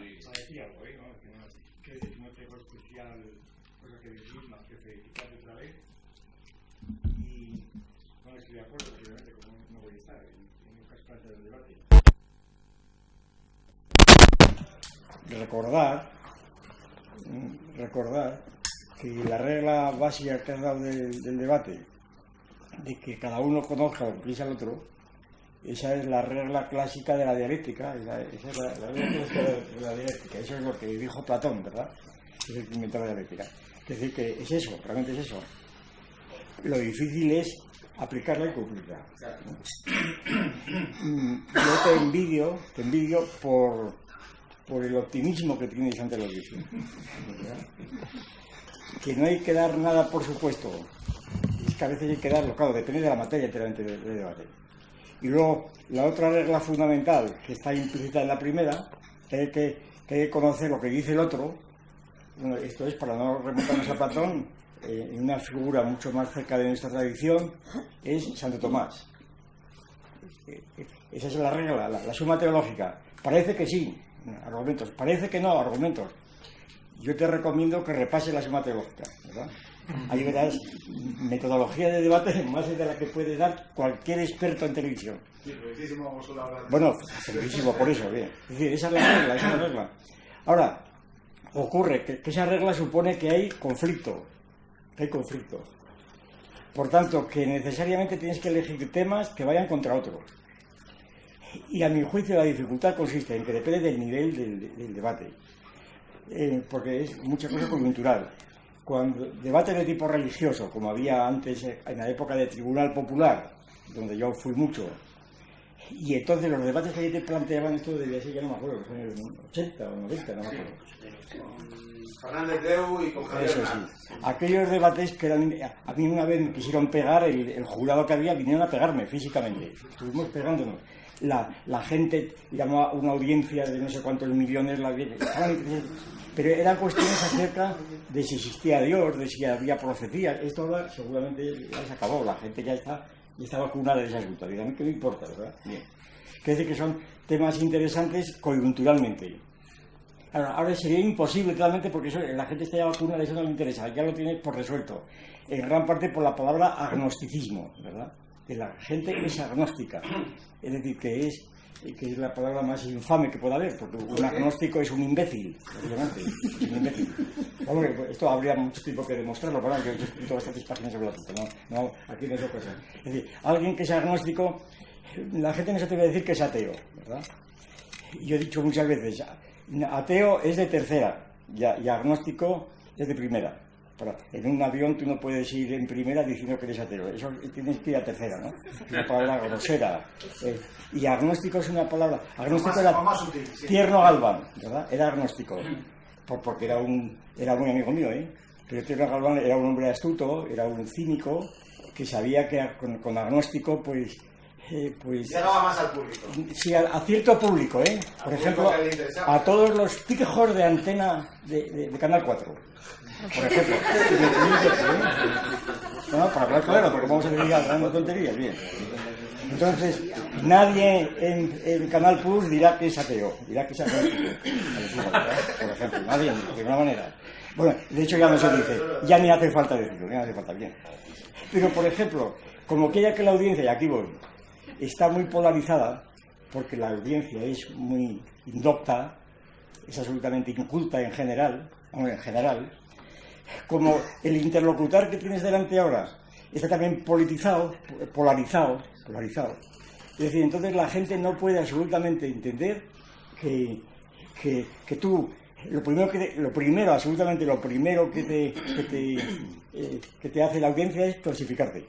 Recordar que la regla básica que has dado del debate, de que cada uno conozca lo que piensa el otro, esa es la regla clásica de la dialéctica, esa es la regla clásica de la dialéctica, eso es lo que dijo Platón, ¿verdad? Es el que inventó la dialéctica. Es decir, que es eso, realmente es eso. Lo difícil es aplicarla y cumplirla. Yo te envidio por el optimismo que tienes ante los vecinos. Que no hay que dar nada por supuesto. Es que a veces hay que darlo, claro, depende de la materia enteramente del debate. Y luego, la otra regla fundamental, que está implícita en la primera, que hay que conocer lo que dice el otro. Bueno, esto es, para no remontarnos a Platón, en una figura mucho más cerca de nuestra tradición, es Santo Tomás. Esa es la regla, la suma teológica. Parece que sí, argumentos. Parece que no, argumentos. Yo te recomiendo que repases la suma teológica, ¿verdad? Ahí verás metodología de debate más de la que puede dar cualquier experto en televisión. Sí, bueno, felicísimo por eso, bien. Es decir, esa es la regla, Ahora, ocurre que esa regla supone que hay conflicto. Por tanto, que necesariamente tienes que elegir temas que vayan contra otros. Y a mi juicio la dificultad consiste en que depende del nivel del debate. Porque es mucha cosa coyuntural. Cuando debate de tipo religioso, como había antes en la época de Tribunal Popular, donde yo fui mucho, y entonces los debates que te planteaban, esto debía ser, ya no me acuerdo, los años 80 o 90, no me acuerdo. Con Fernández Deu y con Javier Eso Hernández. sí. Aquellos debates que eran... A mí una vez me quisieron pegar, el jurado que había, vinieron a pegarme físicamente. Estuvimos pegándonos. La gente llamó a una audiencia de no sé cuántos millones, pero eran cuestiones acerca de si existía Dios, de si había profecías. Esto ahora seguramente ya se acabó, la gente ya está vacunada de ese asunto. A mí que me importa, ¿verdad? Bien. Quiere decir que son temas interesantes coyunturalmente. Ahora sería imposible totalmente porque eso, la gente está ya vacunada, eso no le interesa, ya lo tiene por resuelto. En gran parte por la palabra agnosticismo, ¿verdad? Que la gente es agnóstica. Es decir, que es la palabra más infame que pueda haber, porque un agnóstico es un imbécil, obviamente, es un imbécil. Hombre, esto habría mucho tiempo que demostrarlo, ¿verdad? Yo he escrito bastantes páginas sobre el asunto, no, aquí no es cosa. Es decir, alguien que es agnóstico, la gente no se atreve a decir que es ateo, ¿verdad? Yo he dicho muchas veces, ateo es de tercera y agnóstico es de primera. En un avión tú no puedes ir en primera diciendo que eres ateo, eso tienes que ir a tercera, ¿no? Es una palabra grosera. Y agnóstico es una palabra... Agnóstico era Tierno Galván, ¿verdad? Era agnóstico, porque era muy amigo mío, ¿eh? Pero Tierno Galván era un hombre astuto, era un cínico, que sabía que con agnóstico, pues llegaba más al público. Sí, a cierto público, ¿eh? Por ejemplo, a todos los pijos de antena de Canal 4. Por ejemplo. No, para hablar claro, porque vamos a seguir hablando tonterías, bien. Entonces, nadie en Canal Plus dirá que es ateo, dirá que es agnóstico. Por ejemplo, nadie, de ninguna manera. Bueno, de hecho ya no se dice, ya ni hace falta decirlo, ni hace falta, bien. Pero, por ejemplo, como que la audiencia, y aquí voy, está muy polarizada, porque la audiencia es muy indocta, es absolutamente inculta en general, como el interlocutor que tienes delante ahora está también polarizado. Es decir, entonces la gente no puede absolutamente entender que tú, lo primero que te hace la audiencia es clasificarte.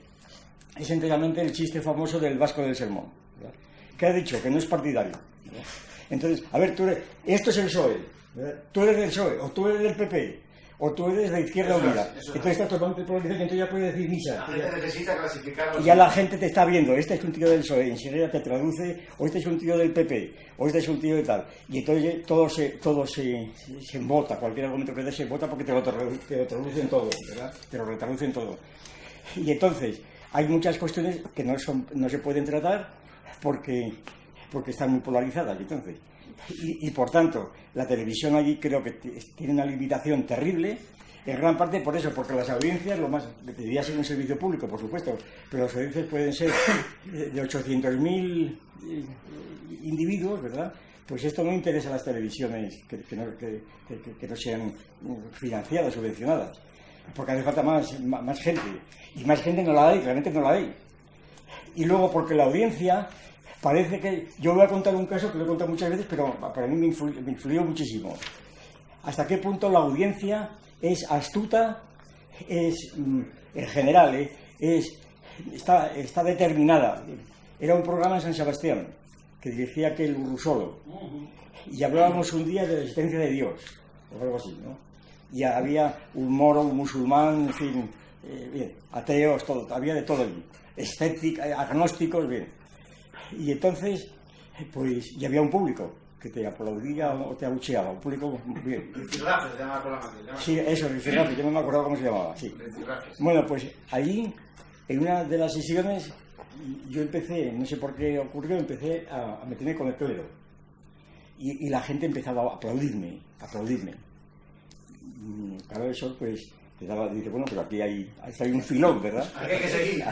Es enteramente el chiste famoso del vasco del sermón, ¿verdad? Que ha dicho que no es partidario, ¿verdad? Entonces, a ver, esto es el PSOE, ¿verdad? Tú eres del PSOE, o tú eres del PP, o tú eres de Izquierda Unida. Entonces está totalmente polarizado, entonces ya puedes decir misa. La gente necesita clasificarlo. Y ya la gente te está viendo, este es un tío del PSOE, enseguida te traduce, o este es un tío del PP, o este es un tío de tal. Y entonces todo se embota, cualquier argumento que des se embota porque te lo traducen todo, ¿verdad? Te lo retraducen todo. Y entonces hay muchas cuestiones que no se pueden tratar porque están muy polarizadas. Y entonces, Y por tanto, la televisión allí creo que tiene una limitación terrible, en gran parte por eso, porque las audiencias, lo más debería ser un servicio público, por supuesto, pero las audiencias pueden ser de 800.000 individuos, ¿verdad? Pues esto no interesa a las televisiones que no sean financiadas, subvencionadas, porque hace falta más gente, y más gente no la hay, realmente no la hay. Y luego porque la audiencia parece que... Yo voy a contar un caso que lo he contado muchas veces, pero para mí me influyó muchísimo. ¿Hasta qué punto la audiencia es astuta? Es, en general, está determinada. Era un programa en San Sebastián, que dirigía aquel Urrusolo, y hablábamos un día de la existencia de Dios, o algo así, ¿no? Y había un moro, un musulmán, en fin, bien, ateos, todo, había de todo allí, escépticos, agnósticos, bien. Y entonces, pues, y había un público que te aplaudía o te abucheaba, un público bien. Rifirrafes se llamaba el programa. Sí, eso, Rifirrafes, yo no me acuerdo cómo se llamaba, sí. Bueno, pues allí, en una de las sesiones, yo empecé, no sé por qué ocurrió, empecé a meterme con el clero. Y la gente empezaba a aplaudirme. Claro, eso pues te dice, bueno, pero aquí hay un filón, ¿verdad? Aquí hay que seguir.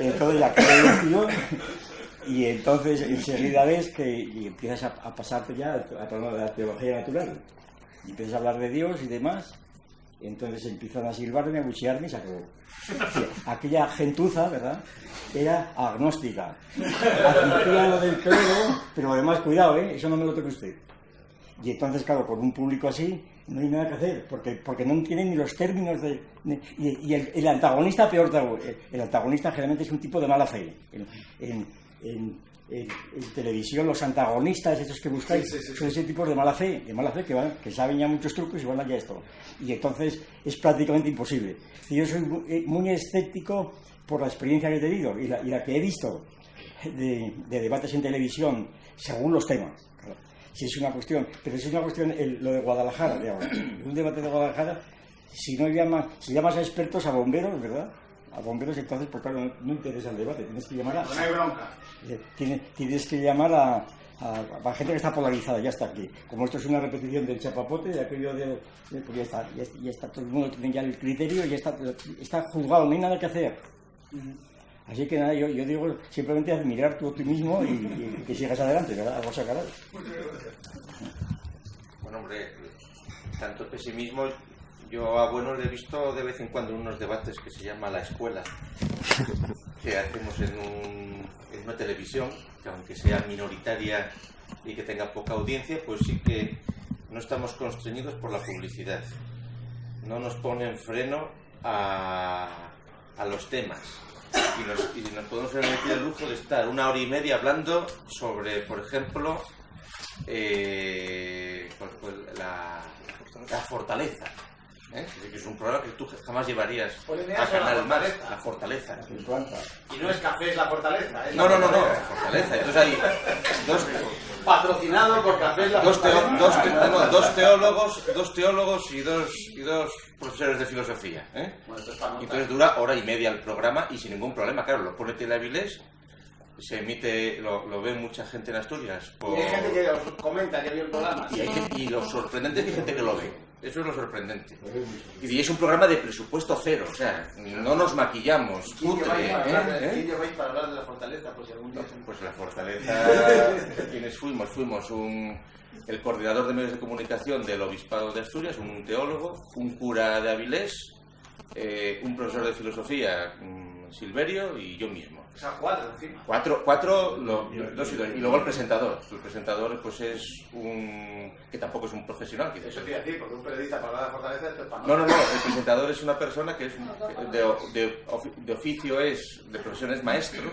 Entonces aquí hay un filón, y entonces enseguida ves que empiezas a pasarte ya a la teología natural. Y empiezas a hablar de Dios y demás. Entonces empiezan a silbarme, a buchearme y se acabó. Sí, aquella gentuza, ¿verdad?, era agnóstica. Admitía lo del clero, pero además, cuidado, eso no me lo toque usted. Y entonces, claro, con un público así, no hay nada que hacer, porque no entienden ni los términos de... Y el antagonista, peor todavía, el antagonista generalmente es un tipo de mala fe. En televisión, los antagonistas, esos que buscáis, son ese tipo de mala fe que saben ya muchos trucos y van allá esto. Y entonces es prácticamente imposible. Y yo soy muy escéptico por la experiencia que he tenido y la que he visto de debates en televisión según los temas. Si es una cuestión, pero si es una cuestión, lo de Guadalajara, digamos, un debate de Guadalajara, si llamas a expertos, a bomberos, ¿verdad? A bomberos, entonces, pues claro, no interesa el debate, tienes que llamar no hay bronca. Tienes que llamar a gente que está polarizada, ya está aquí. Como esto es una repetición del chapapote, de aquello pues ya está, todo el mundo tiene ya el criterio, ya está juzgado, no hay nada que hacer. Así que nada, yo digo simplemente admirar tú a ti mismo y que sigas adelante, ¿verdad? Algo sacarás. Bueno, hombre, tanto pesimismo, yo a Bueno le he visto de vez en cuando en unos debates que se llama La Escuela, que hacemos en una televisión, que aunque sea minoritaria y que tenga poca audiencia, pues sí que no estamos constreñidos por la publicidad. No nos ponen freno a los temas. Y nos podemos permitir el lujo de estar 1 hora y media hablando sobre, por ejemplo, la fortaleza. Que es un programa que tú jamás llevarías a Canal Más. La fortaleza. Y no es Café, es La Fortaleza. No, la fortaleza. Entonces hay patrocinado por Café, es La Fortaleza. Dos teólogos y dos profesores de filosofía. Bueno, y entonces dura 1 hora y media el programa y sin ningún problema. Claro, lo pone Teleavilés, se emite, lo ve mucha gente en Asturias. Y hay gente que os comenta que vio el programa. Y lo sorprendente es que hay gente que lo ve. Eso es lo sorprendente. Y es un programa de presupuesto cero, o sea, no nos maquillamos. ¿Quién lleváis para hablar de La Fortaleza? Pues algún día. Pues La Fortaleza, ¿quiénes fuimos? Fuimos el coordinador de medios de comunicación del Obispado de Asturias, un teólogo, un cura de Avilés, un profesor de filosofía, Silverio, y yo mismo. O sea, 4 encima. 4, 2 y 2. Y luego el presentador. El presentador, pues es que tampoco es un profesional. Eso te iba a decir, porque un periodista para hablar de La Fortaleza es el pan. No. El presentador es una persona que es de oficio, de profesión es maestro,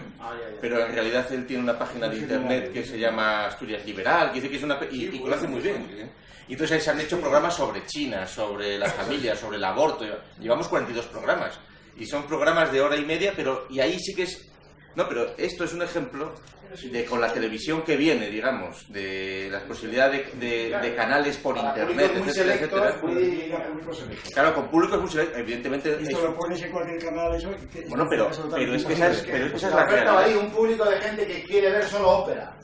pero en realidad él tiene una página de internet que se llama Asturias Liberal, que dice que es y lo hace muy bien. Y entonces se han hecho programas sobre China, sobre la familia, sobre el aborto. Llevamos 42 programas. Y son programas de 1 hora y media, y ahí sí que es... No, pero esto es un ejemplo de con la televisión que viene, digamos, de las posibilidades de canales por internet, etcétera. Claro, con públicos muy selectos, evidentemente... Esto lo pones en cualquier canal, eso... Bueno, pero es que esa es la realidad. Hay un público de gente que quiere ver solo ópera.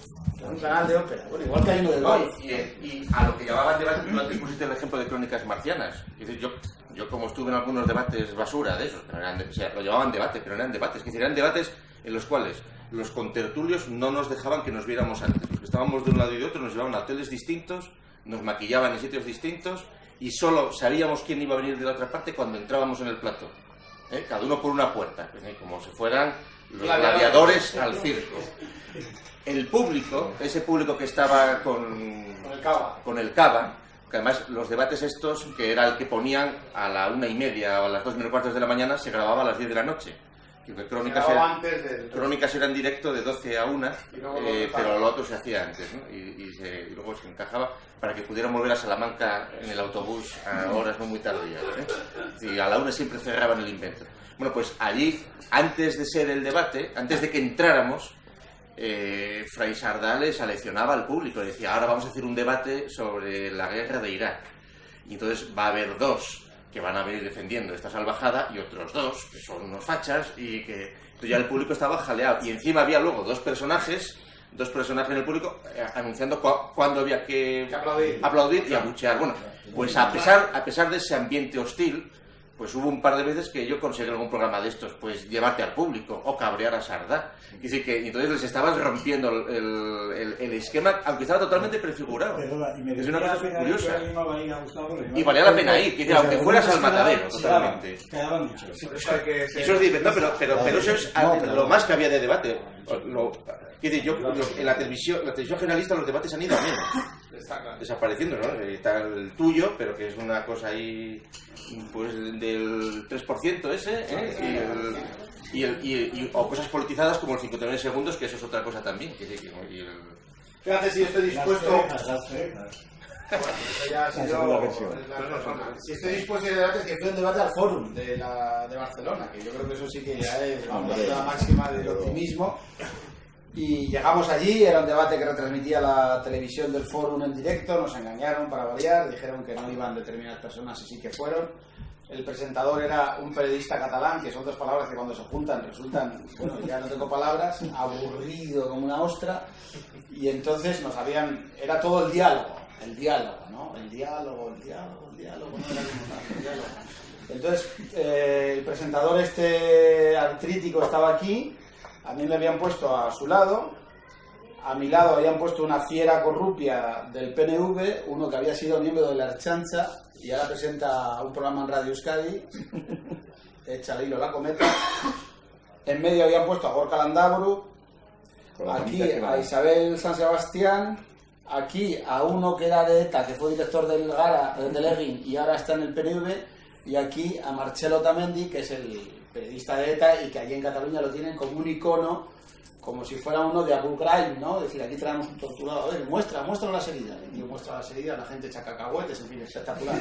Un canal de ópera. Bueno, igual que hay uno del golf. Y a lo que llamaban debate, tú antes pusiste el ejemplo de Crónicas Marcianas. Es decir, yo como estuve en algunos debates basura de esos, pero o sea, lo llamaban debate, pero no eran debates. Es decir, eran debates en los cuales los contertulios no nos dejaban que nos viéramos antes. Los que estábamos de un lado y de otro nos llevaban a hoteles distintos, nos maquillaban en sitios distintos y solo sabíamos quién iba a venir de la otra parte cuando entrábamos en el plató. Cada uno por una puerta, como si fueran los gladiadores al circo. El público, ese público que estaba con el cava, que además los debates estos, que era el que ponían a la 1:30 o a las 2:15 de la mañana, se grababa a las 10 de la noche. Crónicas era en directo de 12 a 1, pero lo otro se hacía antes, ¿no? Y luego se encajaba para que pudieran volver a Salamanca en el autobús a horas no muy tardías, Y a la 1 siempre cerraban el invento. Bueno, pues allí, antes de ser el debate, antes de que entráramos, Fray Sardá les aleccionaba al público, decía, ahora vamos a hacer un debate sobre la guerra de Irak. Y entonces va a haber dos que van a venir defendiendo esta salvajada y otros dos que son unos fachas y que entonces ya el público estaba jaleado. Y encima había luego dos personajes en el público anunciando cuándo había que aplaudir y abuchear. Bueno, pues a pesar de ese ambiente hostil, pues hubo un par de veces que yo conseguí en algún programa de estos, pues llevarte al público o cabrear a Sardá. Y entonces les estabas rompiendo el esquema, aunque estaba totalmente prefigurado. Es una cosa muy curiosa. Y valía la pena ir, aunque fueras al matadero, totalmente. Eso es diferente, pero eso es lo más que había de debate. En la televisión generalista los debates han ido a menos, desapareciendo, ¿no? Está el tuyo, pero que es una cosa ahí, pues del 3% ese, o cosas politizadas como el 59 segundos, que eso es otra cosa también. Fíjate si estoy dispuesto. Si estoy dispuesto a debate, que fue un debate al Fórum de Barcelona, que yo creo que eso sí que ya es la máxima del optimismo. Y llegamos allí, era un debate que retransmitía la televisión del Fórum en directo, nos engañaron para variar, dijeron que no iban determinadas personas y sí que fueron. El presentador era un periodista catalán, que son dos palabras que cuando se juntan resultan, bueno, ya no tengo palabras, aburrido como una ostra, y entonces era todo el diálogo, ¿no? El diálogo, no era como tal, el diálogo. Entonces, el presentador artrítico estaba aquí. A mí me habían puesto a su lado, a mi lado habían puesto una fiera corrupia del PNV, uno que había sido miembro de la Ertzaintza y ahora presenta un programa en Radio Euskadi, Échale hilo la cometa. En medio habían puesto a Gorka Landaburu, aquí a Isabel San Sebastián, aquí a uno que era de ETA, que fue director del Gara, del Egin y ahora está en el PNV, y aquí a Marcelo Otamendi, que es el periodista de ETA y que allí en Cataluña lo tienen como un icono, como si fuera uno de Abu Ghraib, ¿no? Es decir, aquí traemos un torturado, a ver, muestra las heridas. Y yo muestro las heridas, la gente echa cacahuetes, en fin, espectacular.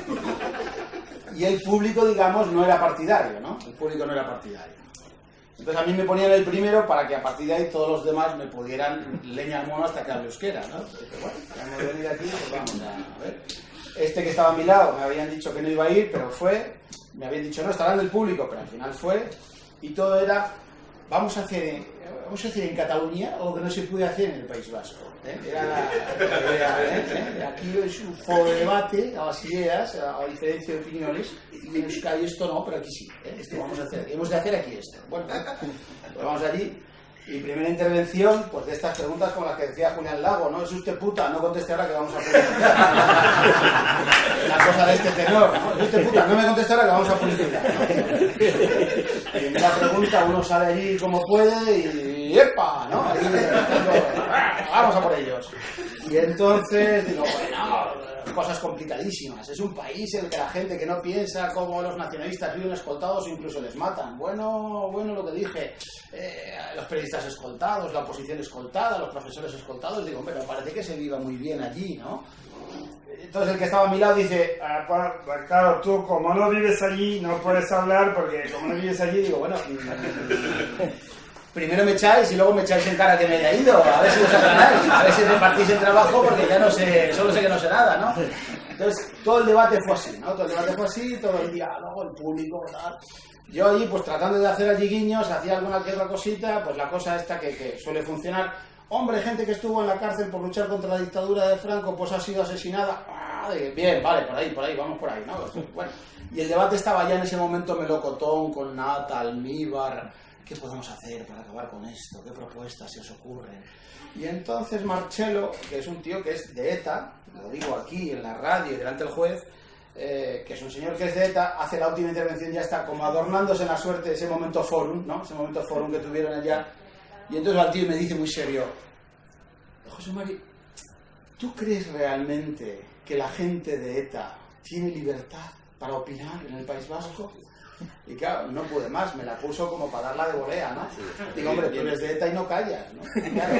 Y el público, digamos, no era partidario, ¿no? El público no era partidario. Entonces a mí me ponían el primero para que a partir de ahí todos los demás me pudieran leña al mono hasta que hable euskera, ¿no? Pero bueno, ya hemos venido aquí, pues vamos a ver. Este que estaba a mi lado me habían dicho que no iba a ir, pero fue. Me habían dicho, no, estará en el público, pero al final fue, y todo era, vamos a hacer en Cataluña algo que no se puede hacer en el País Vasco. Era la idea, aquí es un foro de debate a las ideas, a diferencia de opiniones, y en Euskadi esto no, pero aquí sí, esto vamos a hacer, hemos de hacer aquí esto. Bueno, pues vamos allí. Y primera intervención, pues de estas preguntas como las que decía Julián Lago, ¿no? ¿Es usted puta? No conteste ahora que vamos a publicitar. Una cosa de este tenor, ¿no? ¿Es usted puta? No me conteste ahora que vamos a publicitar, ¿no? Primera pregunta, uno sale allí como puede y ¡epa! ¿no? Ahí, vamos a por ellos. Y entonces digo, bueno, cosas complicadísimas. Es un país en el que la gente que no piensa como los nacionalistas viven escoltados o incluso les matan. Bueno lo que dije. Los periodistas escoltados, la oposición escoltada, los profesores escoltados. Digo, pero parece que se viva muy bien allí, ¿no? Entonces el que estaba a mi lado dice, pues claro, tú como no vives allí no puedes hablar porque como no vives allí, digo, bueno, primero me echáis y luego me echáis en cara que me haya ido, a ver si os aplanáis, a ver si repartís el trabajo porque ya no sé, solo sé que no sé nada, ¿no? Entonces todo el debate fue así, ¿no? Todo el debate fue así, todo el diálogo, el público, tal. Yo allí, pues tratando de hacer allí guiños, hacía alguna que otra cosita, pues la cosa esta que suele funcionar. hombre, gente que estuvo en la cárcel por luchar contra la dictadura de Franco, pues ha sido asesinada. Bien, vale, por ahí, vamos por ahí, ¿no? Bueno, y el debate estaba ya en ese momento melocotón, con nata, almíbar. ¿Qué podemos hacer para acabar con esto? ¿Qué propuestas se os ocurren? Y entonces Marcelo, que es un tío que es de ETA, lo digo aquí en la radio y delante del juez, que es un señor que es de ETA, hace la última intervención, ya está como adornándose en la suerte de ese momento forum, ¿no? Ese momento forum que tuvieron allá. Y entonces al tío me dice muy serio, José Mari, ¿tú crees realmente que la gente de ETA tiene libertad para opinar en el País Vasco? Y claro, no pude más, me la puso como para darla de volea, ¿no? Digo, hombre, tú eres de ETA y no callas, ¿no? Claro.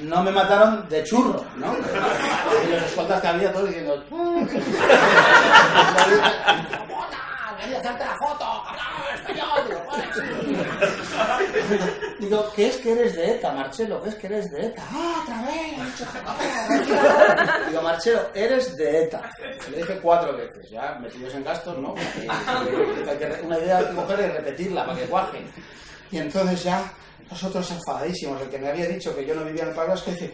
No me mataron de churro, ¿no? Y los escoltas que había todos diciendo... ¡Quería hacerte la foto! Digo, ¿qué es que eres de ETA, Marcelo? ¿Qué es que eres de ETA? ¡Ah, otra vez! Digo, Marcelo, eres de ETA. Le dije 4 veces, ya metidos en gastos, ¿no? Una idea de coger es repetirla para que cuaje. Y entonces ya, nosotros enfadadísimos, el que me había dicho que yo no vivía en el País Vasco, dice,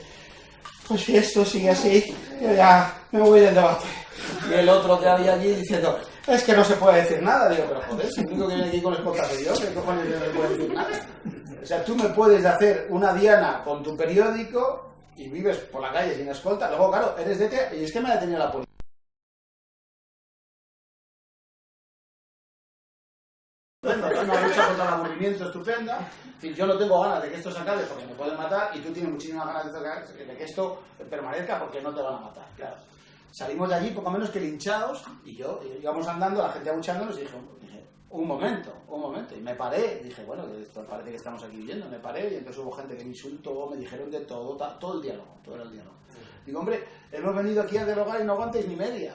pues si esto sigue así, yo ya me voy del debate. Y el otro que había allí diciendo, es que no se puede decir nada. Digo, pero joder, si el único que viene aquí con escolta soy yo, ¿qué cojones no se puede decir nada? O sea, tú me puedes hacer una diana con tu periódico y vives por la calle sin escolta. Luego, claro, eres de ETA y es que me ha detenido la policía. Una lucha contra el aburrimiento estupenda. En fin, yo no tengo ganas de que esto se acabe porque me pueden matar y tú tienes muchísimas ganas de que esto permanezca porque no te van a matar. Claro. Salimos de allí poco menos que linchados y yo íbamos andando, la gente abuchándonos y dije, un momento, y me paré, dije, bueno, esto parece que estamos aquí viviendo, me paré y entonces hubo gente que me insultó, me dijeron de todo, todo el diálogo. Digo, hombre, hemos venido aquí a dialogar y no aguantéis ni media.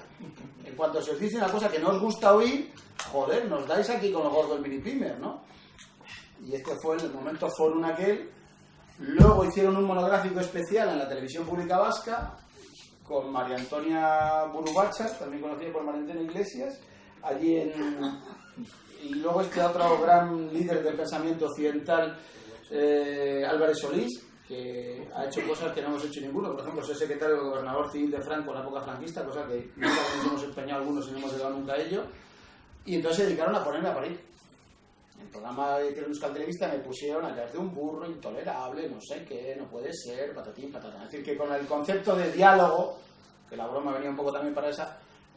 En cuanto se os dice una cosa que no os gusta oír, joder, nos dais aquí con los gordos mini-pimer, ¿no? Y este fue el momento forum aquel. Luego hicieron un monográfico especial en la televisión pública vasca con María Antonia Burubachas, también conocida por María Antonia Iglesias, allí y luego este otro gran líder del pensamiento occidental, Álvarez Solís, que ha hecho cosas que no hemos hecho ninguno. Por ejemplo, soy secretario del gobernador civil de Franco en la época franquista, cosa que nunca nos hemos empeñado algunos y no hemos llegado nunca a ello. Y entonces se dedicaron a ponerme a parir. En el programa de Euskal Televista me pusieron a caer de un burro intolerable, no sé qué, no puede ser, patatín, patatán. Es decir, que con el concepto de diálogo, que la broma venía un poco también para esa,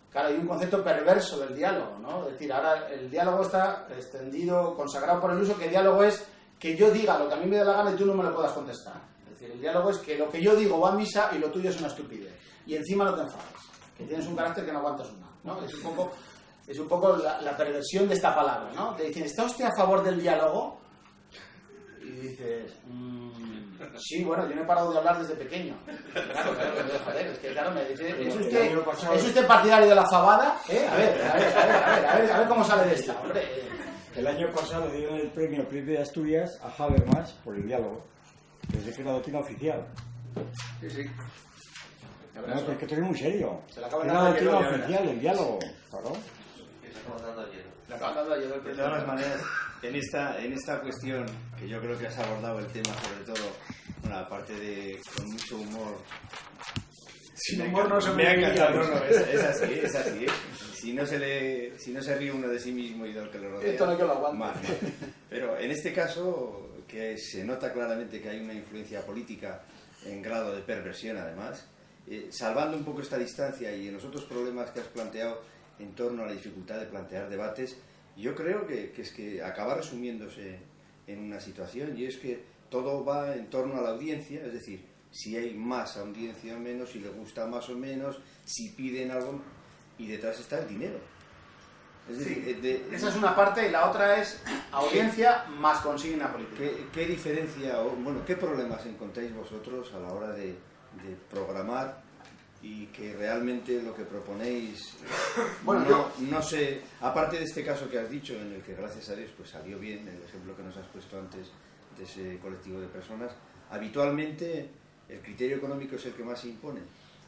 claro, hay un concepto perverso del diálogo, ¿no? Es decir, ahora el diálogo está extendido, consagrado por el uso, que el diálogo es que yo diga lo que a mí me da la gana y tú no me lo puedas contestar. Es decir, el diálogo es que lo que yo digo va a misa y lo tuyo es una estupidez. Y encima no te enfades, que tienes un carácter que no aguantas una, ¿no? Es un poco la perversión de esta palabra, ¿no? Te dicen, ¿está usted a favor del diálogo? Y dices, sí, bueno, yo no he parado de hablar desde pequeño. Claro, joder, es que claro, me dice, ¿es usted partidario de la fabada? A ver cómo sale de esta, hombre. El año pasado le dieron el premio Príncipe de Asturias a Habermas por el diálogo, que es de la doctrina oficial. Sí. No, es que esto es muy serio. Se le acaba es la doctrina oficial, el diálogo. Claro. De todas las maneras, en esta cuestión, que yo creo que has abordado el tema sobre todo, bueno, aparte de con mucho humor. Sin humor no se me ha encantado, es así. Si no se ríe uno de sí mismo y del que lo rodea. Esto no que lo aguante. Vale. Pero en este caso, que se nota claramente que hay una influencia política en grado de perversión además, salvando un poco esta distancia y en los otros problemas que has planteado en torno a la dificultad de plantear debates, yo creo que es que acaba resumiéndose en una situación, y es que todo va en torno a la audiencia, es decir, si hay más audiencia o menos, si le gusta más o menos, si piden algo, y detrás está el dinero. Es decir, esa es una parte, y la otra es audiencia más consigna política. ¿Qué diferencia, qué problemas encontráis vosotros a la hora de programar y que realmente lo que proponéis, no sé, aparte de este caso que has dicho, en el que gracias a Dios pues salió bien, el ejemplo que nos has puesto antes de ese colectivo de personas, habitualmente el criterio económico es el que más se impone?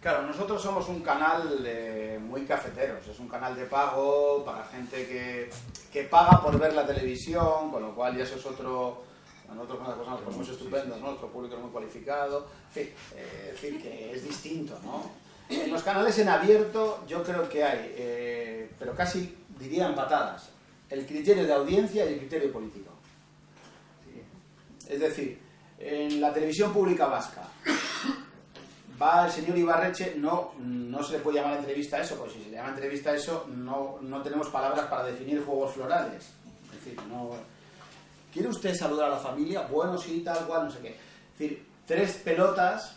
Claro, nosotros somos un canal muy cafeteros, es un canal de pago para gente que paga por ver la televisión, con lo cual ya eso es otro... Nosotros con las personas pues, muy estupendas, ¿no? Nuestro público es muy cualificado, en fin, es decir, que es distinto, ¿no? En los canales en abierto yo creo que hay, pero casi diría empatadas, el criterio de audiencia y el criterio político. ¿Sí? Es decir, en la televisión pública vasca va el señor Ibarretxe, no se le puede llamar entrevista a eso, porque si se le llama entrevista a eso no tenemos palabras para definir juegos florales. Es decir, no... ¿Quiere usted saludar a la familia? Bueno, sí, tal cual, no sé qué. Es decir, 3 pelotas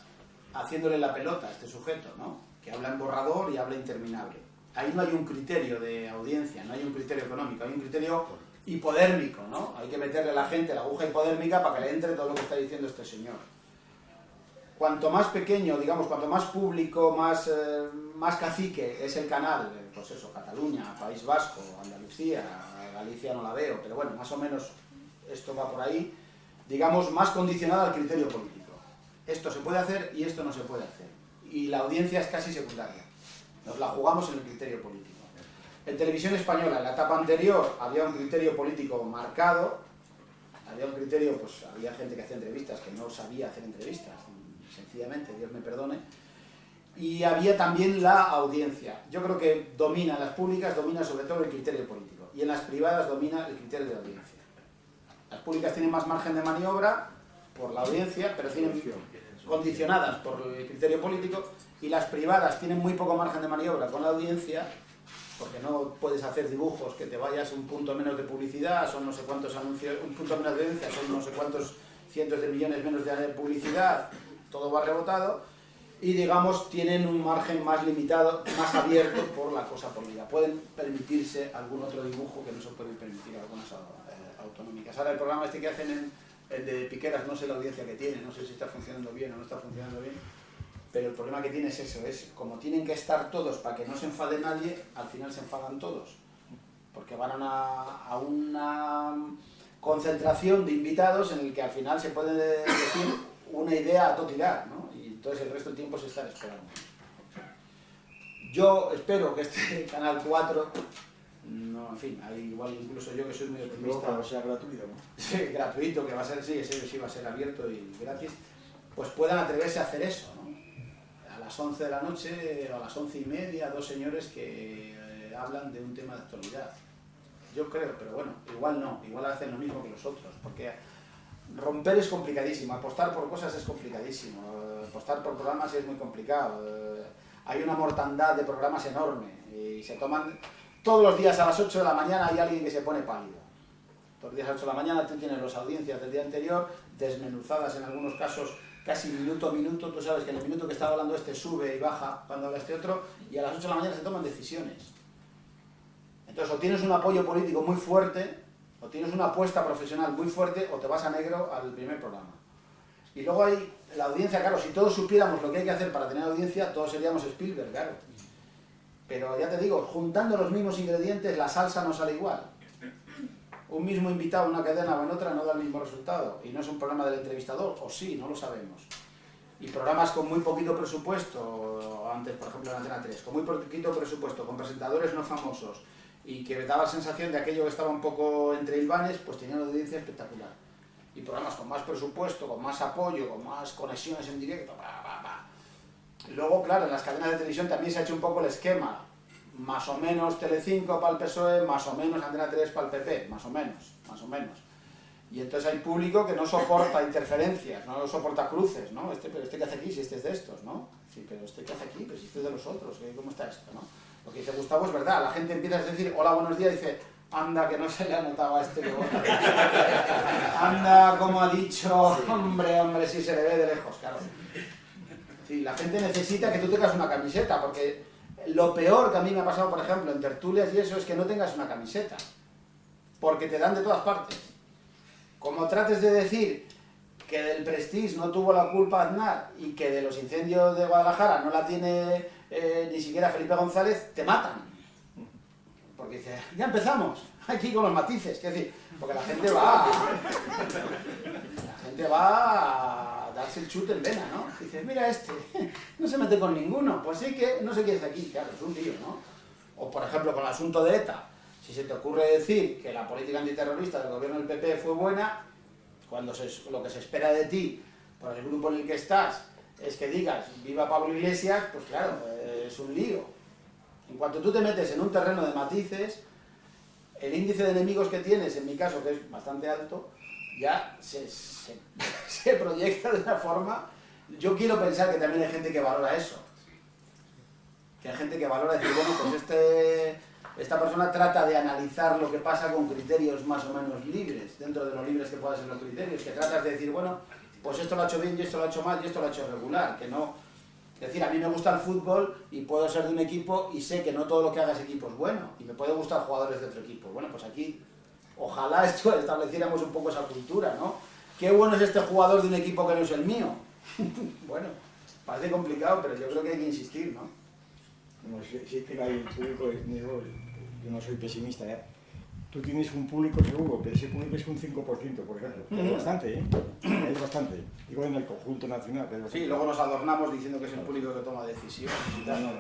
haciéndole la pelota a este sujeto, ¿no? Que habla en borrador y habla interminable. Ahí no hay un criterio de audiencia, no hay un criterio económico, hay un criterio hipodérmico, ¿no? Hay que meterle a la gente la aguja hipodérmica para que le entre todo lo que está diciendo este señor. Cuanto más pequeño, digamos, cuanto más público, más cacique es el canal, pues eso, Cataluña, País Vasco, Andalucía, Galicia no la veo, pero bueno, más o menos esto va por ahí, digamos, más condicionado al criterio político. Esto se puede hacer y esto no se puede hacer. Y la audiencia es casi secundaria. Nos la jugamos en el criterio político. En televisión española, en la etapa anterior, había un criterio político marcado, había un criterio, pues había gente que hacía entrevistas que no sabía hacer entrevistas, sencillamente, Dios me perdone, y había también la audiencia. Yo creo que domina, en las públicas domina sobre todo el criterio político, y en las privadas domina el criterio de audiencia. Las públicas tienen más margen de maniobra por la audiencia, pero tienen condicionadas por el criterio político, y las privadas tienen muy poco margen de maniobra con la audiencia, porque no puedes hacer dibujos que te vayas un punto menos de publicidad, son no sé cuántos anuncios, un punto menos de audiencia, son no sé cuántos cientos de millones menos de publicidad, todo va rebotado, y digamos tienen un margen más limitado, más abierto por la cosa política. Pueden permitirse algún otro dibujo que no se pueden permitir algunas autonómicas. Ahora el programa este que hacen el de Piqueras, no sé la audiencia que tiene, no sé si está funcionando bien o no está funcionando bien, pero el problema que tiene es eso, es como tienen que estar todos para que no se enfade nadie, al final se enfadan todos, porque van a una concentración de invitados en el que al final se puede decir una idea a todo tirar, ¿no? Y entonces el resto del tiempo se está esperando. Yo espero que este Canal 4, no, en fin, hay igual incluso yo que soy muy optimista, Luego, sea gratuito, ¿no? Sí, gratuito, que va a ser, sí, ese sí va a ser abierto y gratis, pues puedan atreverse a hacer eso, ¿no? A las 11 de la noche o a las 11:30, 2 señores que hablan de un tema de actualidad. Yo creo, pero bueno, igual no, igual hacen lo mismo que los otros, porque romper es complicadísimo, apostar por cosas es complicadísimo, apostar por programas es muy complicado, hay una mortandad de programas enorme y se toman todos los días a las 8 de la mañana hay alguien que se pone pálido. Todos los días a las 8 de la mañana tú tienes las audiencias del día anterior desmenuzadas en algunos casos casi minuto a minuto, tú sabes que en el minuto que está hablando este sube y baja cuando habla este otro y a las 8 de la mañana se toman decisiones. Entonces o tienes un apoyo político muy fuerte, o tienes una apuesta profesional muy fuerte, o te vas a negro al primer programa. Y luego hay la audiencia, claro, si todos supiéramos lo que hay que hacer para tener audiencia, todos seríamos Spielberg, claro. Pero ya te digo, juntando los mismos ingredientes, la salsa no sale igual. Un mismo invitado en una cadena o en otra no da el mismo resultado. Y no es un problema del entrevistador, o sí, no lo sabemos. Y programas con muy poquito presupuesto, antes por ejemplo en Antena 3, con muy poquito presupuesto, con presentadores no famosos, y que daba la sensación de aquello que estaba un poco entre hilvanes, pues tenían una audiencia espectacular. Y programas con más presupuesto, con más apoyo, con más conexiones en directo, Luego, claro, en las cadenas de televisión también se ha hecho un poco el esquema, más o menos Telecinco para el PSOE, más o menos Antena 3 para el PP, más o menos. Y entonces hay público que no soporta interferencias, no soporta cruces, ¿no? Pero este que hace aquí, si este es de estos, ¿no? Sí, pero este que hace aquí, pero si este es de los otros, ¿cómo está esto, no? Lo que dice Gustavo es verdad, la gente empieza a decir hola, buenos días, y dice anda, que no se le ha notado a este que bueno. Anda, como ha dicho, hombre, si se le ve de lejos, claro. Sí, la gente necesita que tú tengas una camiseta, porque lo peor que a mí me ha pasado, por ejemplo, en tertulias y eso, es que no tengas una camiseta, porque te dan de todas partes. Como trates de decir que del Prestige no tuvo la culpa Aznar y que de los incendios de Guadalajara no la tiene ni siquiera Felipe González, te matan. porque dice, ya empezamos, aquí con los matices, es decir, porque la gente va a darse el chute en vena, ¿no? Dice, mira no se mete con ninguno, pues sí que no sé qué es aquí, claro, es un lío, ¿no? O por ejemplo con el asunto de ETA, si se te ocurre decir que la política antiterrorista del gobierno del PP fue buena, cuando lo que se espera de ti, por el grupo en el que estás, es que digas, viva Pablo Iglesias, pues claro, es un lío. En cuanto tú te metes en un terreno de matices, el índice de enemigos que tienes, en mi caso, que es bastante alto, ya se proyecta de una forma... Yo quiero pensar que también hay gente que valora eso. Que hay gente que valora decir, bueno, pues esta persona trata de analizar lo que pasa con criterios más o menos libres, dentro de lo libres que puedan ser los criterios, que tratas de decir, bueno, pues esto lo ha hecho bien, y esto lo ha hecho mal, y esto lo ha hecho regular, que no... Es decir, a mí me gusta el fútbol y puedo ser de un equipo y sé que no todo lo que haga ese equipo es bueno, y me puede gustar jugadores de otro equipo. Bueno, pues aquí, ojalá estableciéramos un poco esa cultura, ¿no? Qué bueno es este jugador de un equipo que no es el mío. Bueno, parece complicado, pero yo creo que hay que insistir, ¿no? No, sí que hay público, yo no soy pesimista, ¿eh? Tú tienes un público seguro, pero ese público es un 5%, por ejemplo. Es bastante, ¿eh? Es bastante. Digo en el conjunto nacional. Pero sí, luego nos adornamos diciendo que es el público que toma decisiones y tal. No.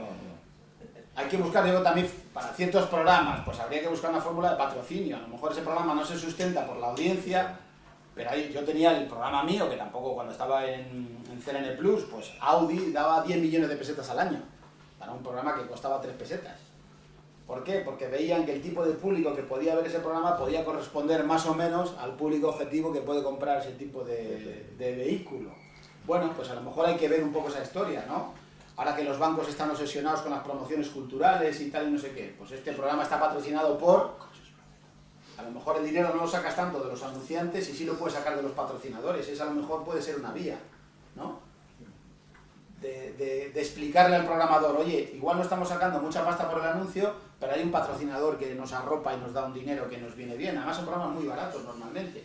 Hay que buscar, digo, también para ciertos programas, pues habría que buscar una fórmula de patrocinio. A lo mejor ese programa no se sustenta por la audiencia, pero ahí yo tenía el programa mío, que tampoco cuando estaba en CNN Plus, pues Audi daba 10 millones de pesetas al año para un programa que costaba 3 pesetas. ¿Por qué? Porque veían que el tipo de público que podía ver ese programa podía corresponder más o menos al público objetivo que puede comprar ese tipo de vehículo. Bueno, pues a lo mejor hay que ver un poco esa historia, ¿no? Ahora que los bancos están obsesionados con las promociones culturales y tal y no sé qué, pues este programa está patrocinado por... A lo mejor el dinero no lo sacas tanto de los anunciantes y sí lo puedes sacar de los patrocinadores. Esa a lo mejor puede ser una vía, ¿no? De explicarle al programador, oye, igual no estamos sacando mucha pasta por el anuncio, pero hay un patrocinador que nos arropa y nos da un dinero que nos viene bien. Además son programas muy baratos normalmente,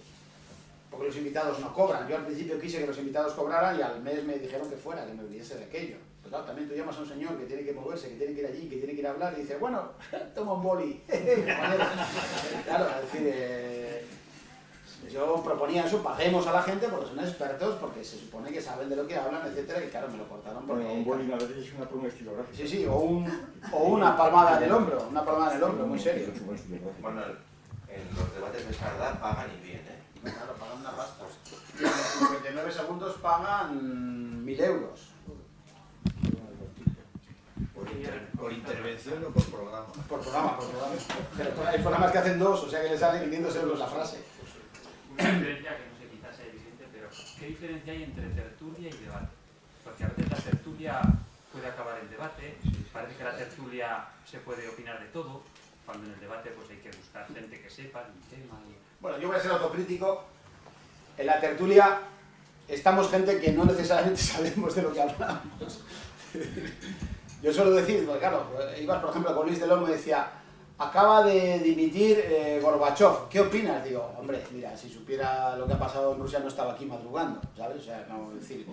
porque los invitados no cobran. Yo al principio quise que los invitados cobraran y al mes me dijeron que fuera, que me olvidase de aquello. Pues claro, también tú llamas a un señor que tiene que moverse, que tiene que ir allí, que tiene que ir a hablar y dice, bueno, toma un boli. Claro, es decir, yo proponía eso, paguemos a la gente porque son expertos, porque se supone que saben de lo que hablan, etcétera, y claro, me lo cortaron porque... Bueno, un boli a veces es una estilográfica. Sí, o una palmada en el hombro, muy serio. Bueno, en los debates de Sardá pagan y bien, ¿eh? Claro, pagan una pasta. Y en los 59 segundos pagan 1.000 euros. ¿Por intervención o por programa? Por programa. Pero hay programas que hacen 2, o sea que les sale 500 euros la frase. Una diferencia que no sé, quizás sea evidente, pero ¿qué diferencia hay entre tertulia y debate? Porque a veces la tertulia puede acabar el debate, parece que la tertulia se puede opinar de todo, cuando en el debate pues hay que buscar gente que sepa el tema. Bueno, yo voy a ser autocrítico. En la tertulia estamos gente que no necesariamente sabemos de lo que hablamos. Yo suelo decir, pues claro, ibas por ejemplo con Luis del Olmo y decía, acaba de dimitir Gorbachev, ¿qué opinas? Digo, hombre, mira, si supiera lo que ha pasado en Rusia no estaba aquí madrugando, ¿sabes? O sea, no, decir,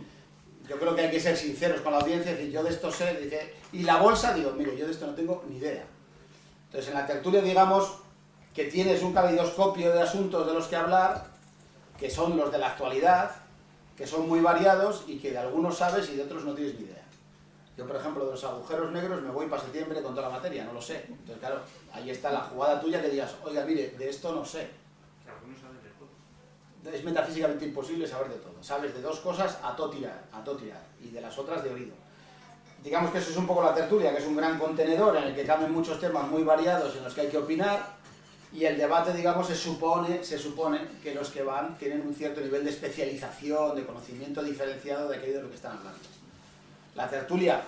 yo creo que hay que ser sinceros con la audiencia, decir, yo de esto sé, dice, y la bolsa, digo, mire, yo de esto no tengo ni idea. Entonces en la tertulia digamos que tienes un caleidoscopio de asuntos de los que hablar, que son los de la actualidad, que son muy variados y que de algunos sabes y de otros no tienes ni idea. Yo, por ejemplo, de los agujeros negros me voy para septiembre con toda la materia, no lo sé. Entonces, claro, ahí está la jugada tuya que digas, oiga, mire, de esto no sé. Que algunos saben de todo. Es metafísicamente imposible saber de todo. Sabes de dos cosas a todo tirar, y de las otras de oído. Digamos que eso es un poco la tertulia, que es un gran contenedor en el que caben muchos temas muy variados en los que hay que opinar, y el debate, digamos, se supone que los que van tienen un cierto nivel de especialización, de conocimiento diferenciado de aquello de lo que están hablando. La tertulia,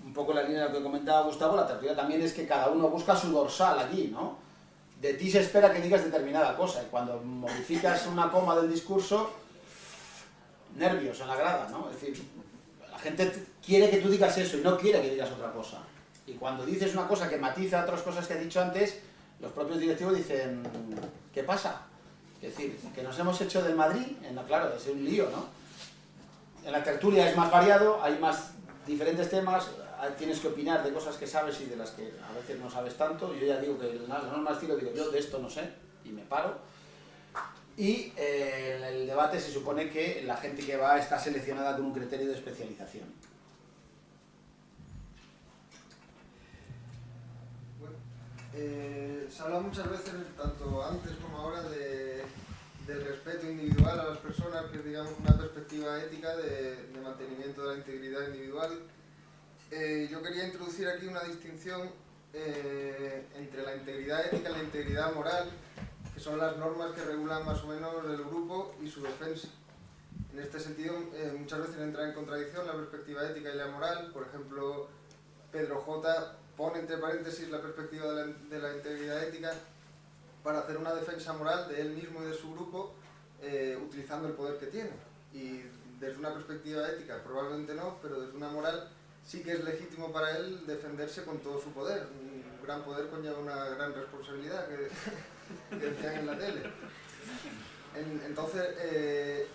un poco la línea de lo que comentaba Gustavo, la tertulia también es que cada uno busca su dorsal allí, ¿no? De ti se espera que digas determinada cosa, y cuando modificas una coma del discurso, nervios en la grada, ¿no? Es decir, la gente quiere que tú digas eso y no quiere que digas otra cosa. Y cuando dices una cosa que matiza otras cosas que has dicho antes, los propios directivos dicen, ¿qué pasa? Es decir, que nos hemos hecho del Madrid, claro, es un lío, ¿no? En la tertulia es más variado, hay más diferentes temas, tienes que opinar de cosas que sabes y de las que a veces no sabes tanto. Yo ya digo que la norma estilo, digo, yo de esto no sé, y me paro. Y el debate se supone que la gente que va está seleccionada con un criterio de especialización. Se habla muchas veces, tanto antes como ahora, del respeto individual a las personas, que es, digamos, una perspectiva ética de mantenimiento de la integridad individual. Yo quería introducir aquí una distinción entre la integridad ética y la integridad moral, que son las normas que regulan más o menos el grupo y su defensa. En este sentido, muchas veces entra en contradicción la perspectiva ética y la moral. Por ejemplo, Pedro J. pone entre paréntesis la perspectiva de la integridad ética para hacer una defensa moral de él mismo y de su grupo, utilizando el poder que tiene. Y desde una perspectiva ética probablemente no, pero desde una moral sí que es legítimo para él defenderse con todo su poder. Un gran poder conlleva una gran responsabilidad, que decían en la tele. Entonces,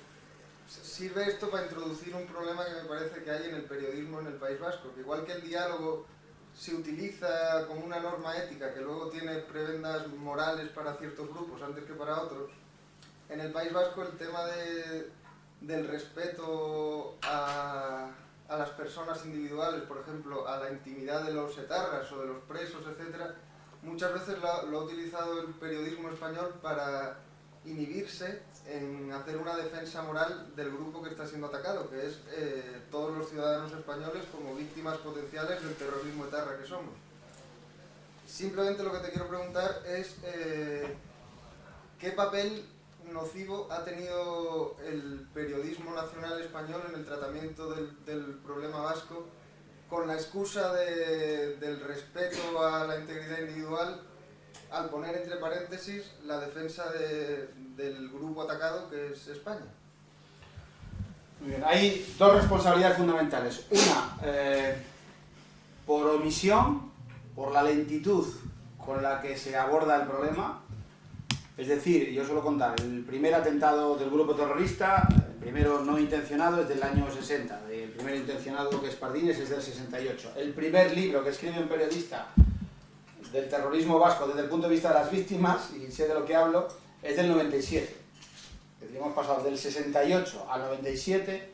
sirve esto para introducir un problema que me parece que hay en el periodismo en el País Vasco, que igual que el diálogo se utiliza como una norma ética que luego tiene prebendas morales para ciertos grupos antes que para otros, en el País Vasco el tema del respeto a las personas individuales, por ejemplo, a la intimidad de los etarras o de los presos, etc., muchas veces lo ha utilizado el periodismo español para inhibirse en hacer una defensa moral del grupo que está siendo atacado, que es todos los ciudadanos españoles como víctimas potenciales del terrorismo etarra que somos. Simplemente lo que te quiero preguntar es ¿qué papel nocivo ha tenido el periodismo nacional español en el tratamiento del problema vasco, con la excusa del respeto a la integridad individual, al poner entre paréntesis la defensa del grupo atacado, que es España? Muy bien. Hay dos responsabilidades fundamentales. Una, por omisión, por la lentitud con la que se aborda el problema. Es decir, yo suelo contar, el primer atentado del grupo terrorista, el primero no intencionado, es del año 60. El primer intencionado, que es Pardines, es del 68. El primer libro que escribe un periodista del terrorismo vasco desde el punto de vista de las víctimas, y sé de lo que hablo, es del 97. Es decir, hemos pasado del 68 al 97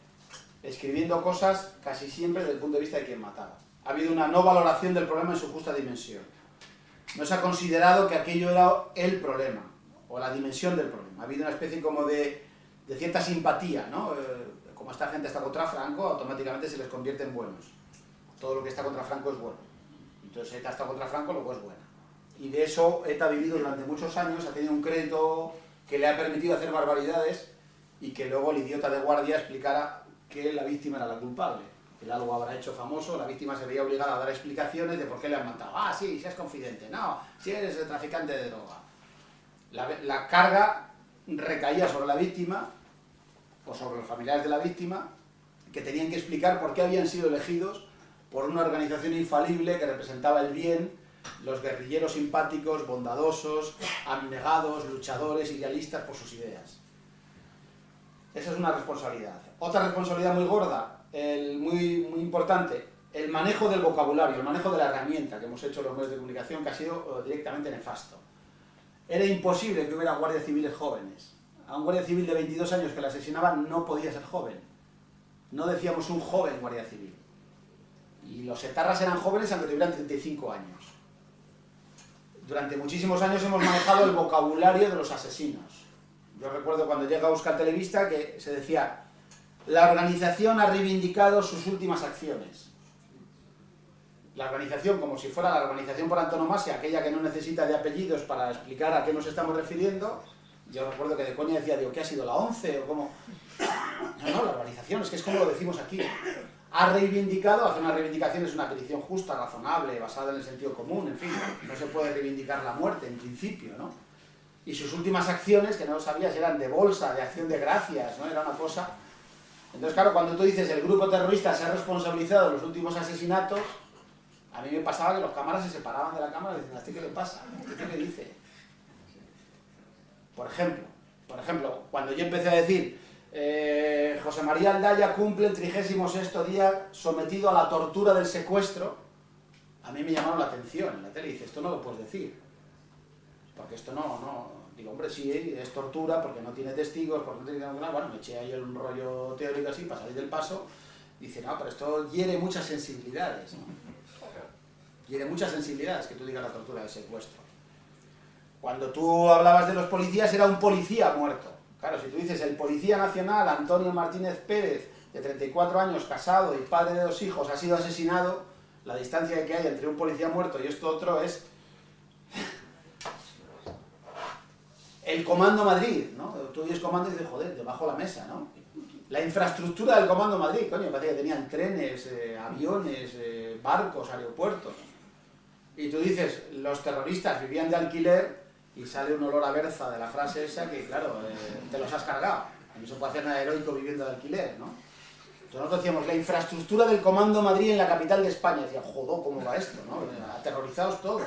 escribiendo cosas casi siempre desde el punto de vista de quien mataba. Ha habido una no valoración del problema en su justa dimensión. No se ha considerado que aquello era el problema, o la dimensión del problema. Ha habido una especie como de cierta simpatía, ¿no? Como esta gente está contra Franco, automáticamente se les convierte en buenos. Todo lo que está contra Franco es bueno. Entonces ETA está contra Franco, luego es buena. Y de eso ETA ha vivido durante muchos años, ha tenido un crédito que le ha permitido hacer barbaridades, y que luego el idiota de guardia explicara que la víctima era la culpable. Él algo habrá hecho famoso, la víctima se veía obligada a dar explicaciones de por qué le han matado. Ah, sí, si es confidente. No, si eres el traficante de droga. La carga recaía sobre la víctima, o sobre los familiares de la víctima, que tenían que explicar por qué habían sido elegidos por una organización infalible que representaba el bien, los guerrilleros simpáticos, bondadosos, abnegados, luchadores, idealistas por sus ideas. Esa es una responsabilidad. Otra responsabilidad muy gorda, muy importante, el manejo del vocabulario, el manejo de la herramienta que hemos hecho los medios de comunicación, que ha sido directamente nefasto. Era imposible que hubiera guardias civiles jóvenes. A un guardia civil de 22 años que le asesinaban no podía ser joven. No decíamos un joven guardia civil. Y los etarras eran jóvenes aunque tuvieran 35 años. Durante muchísimos años hemos manejado el vocabulario de los asesinos. Yo recuerdo cuando llega a Euskal Telebista que se decía: la organización ha reivindicado sus últimas acciones. La organización, como si fuera la organización por antonomasia, aquella que no necesita de apellidos para explicar a qué nos estamos refiriendo. Yo recuerdo que de coña decía, digo, ¿qué ha sido, la 11 o cómo? No, la organización, es que es como lo decimos aquí. Ha reivindicado, hacer una reivindicación es una petición justa, razonable, basada en el sentido común, en fin, no se puede reivindicar la muerte en principio, ¿no? Y sus últimas acciones, que no lo sabías, eran de bolsa, de acción de gracias, ¿no? Era una cosa... Entonces, claro, cuando tú dices el grupo terrorista se ha responsabilizado de los últimos asesinatos, a mí me pasaba que los cámaras se separaban de la cámara y decían, ¿a este qué le pasa? ¿A este qué le dice? Por ejemplo, cuando yo empecé a decir José María Aldaya cumple el 36º día sometido a la tortura del secuestro. A mí me llamaron la atención en la tele y dice, esto no lo puedes decir. Porque esto no... Digo, hombre, sí, es tortura porque no tiene testigos, porque no tiene nada. Bueno, me eché ahí un rollo teórico así para salir del paso. Dice, no, pero esto hiere muchas sensibilidades, ¿no? Hiere muchas sensibilidades que tú digas la tortura del secuestro. Cuando tú hablabas de los policías, era un policía muerto. Claro, si tú dices el policía nacional Antonio Martínez Pérez, de 34 años, casado y padre de 2 hijos, ha sido asesinado, la distancia que hay entre un policía muerto y esto otro es... El Comando Madrid, ¿no? Tú oyes Comando y dices, joder, debajo de la mesa, ¿no? La infraestructura del Comando Madrid, coño, me parece que tenían trenes, aviones, barcos, aeropuertos. Y tú dices, los terroristas vivían de alquiler y sale un olor a berza de la frase esa que, claro, te los has cargado. No se puede hacer nada heroico viviendo de alquiler, ¿no? Entonces nosotros decíamos, la infraestructura del Comando Madrid en la capital de España. Decía, joder, ¿cómo va esto, no? Aterrorizados todos.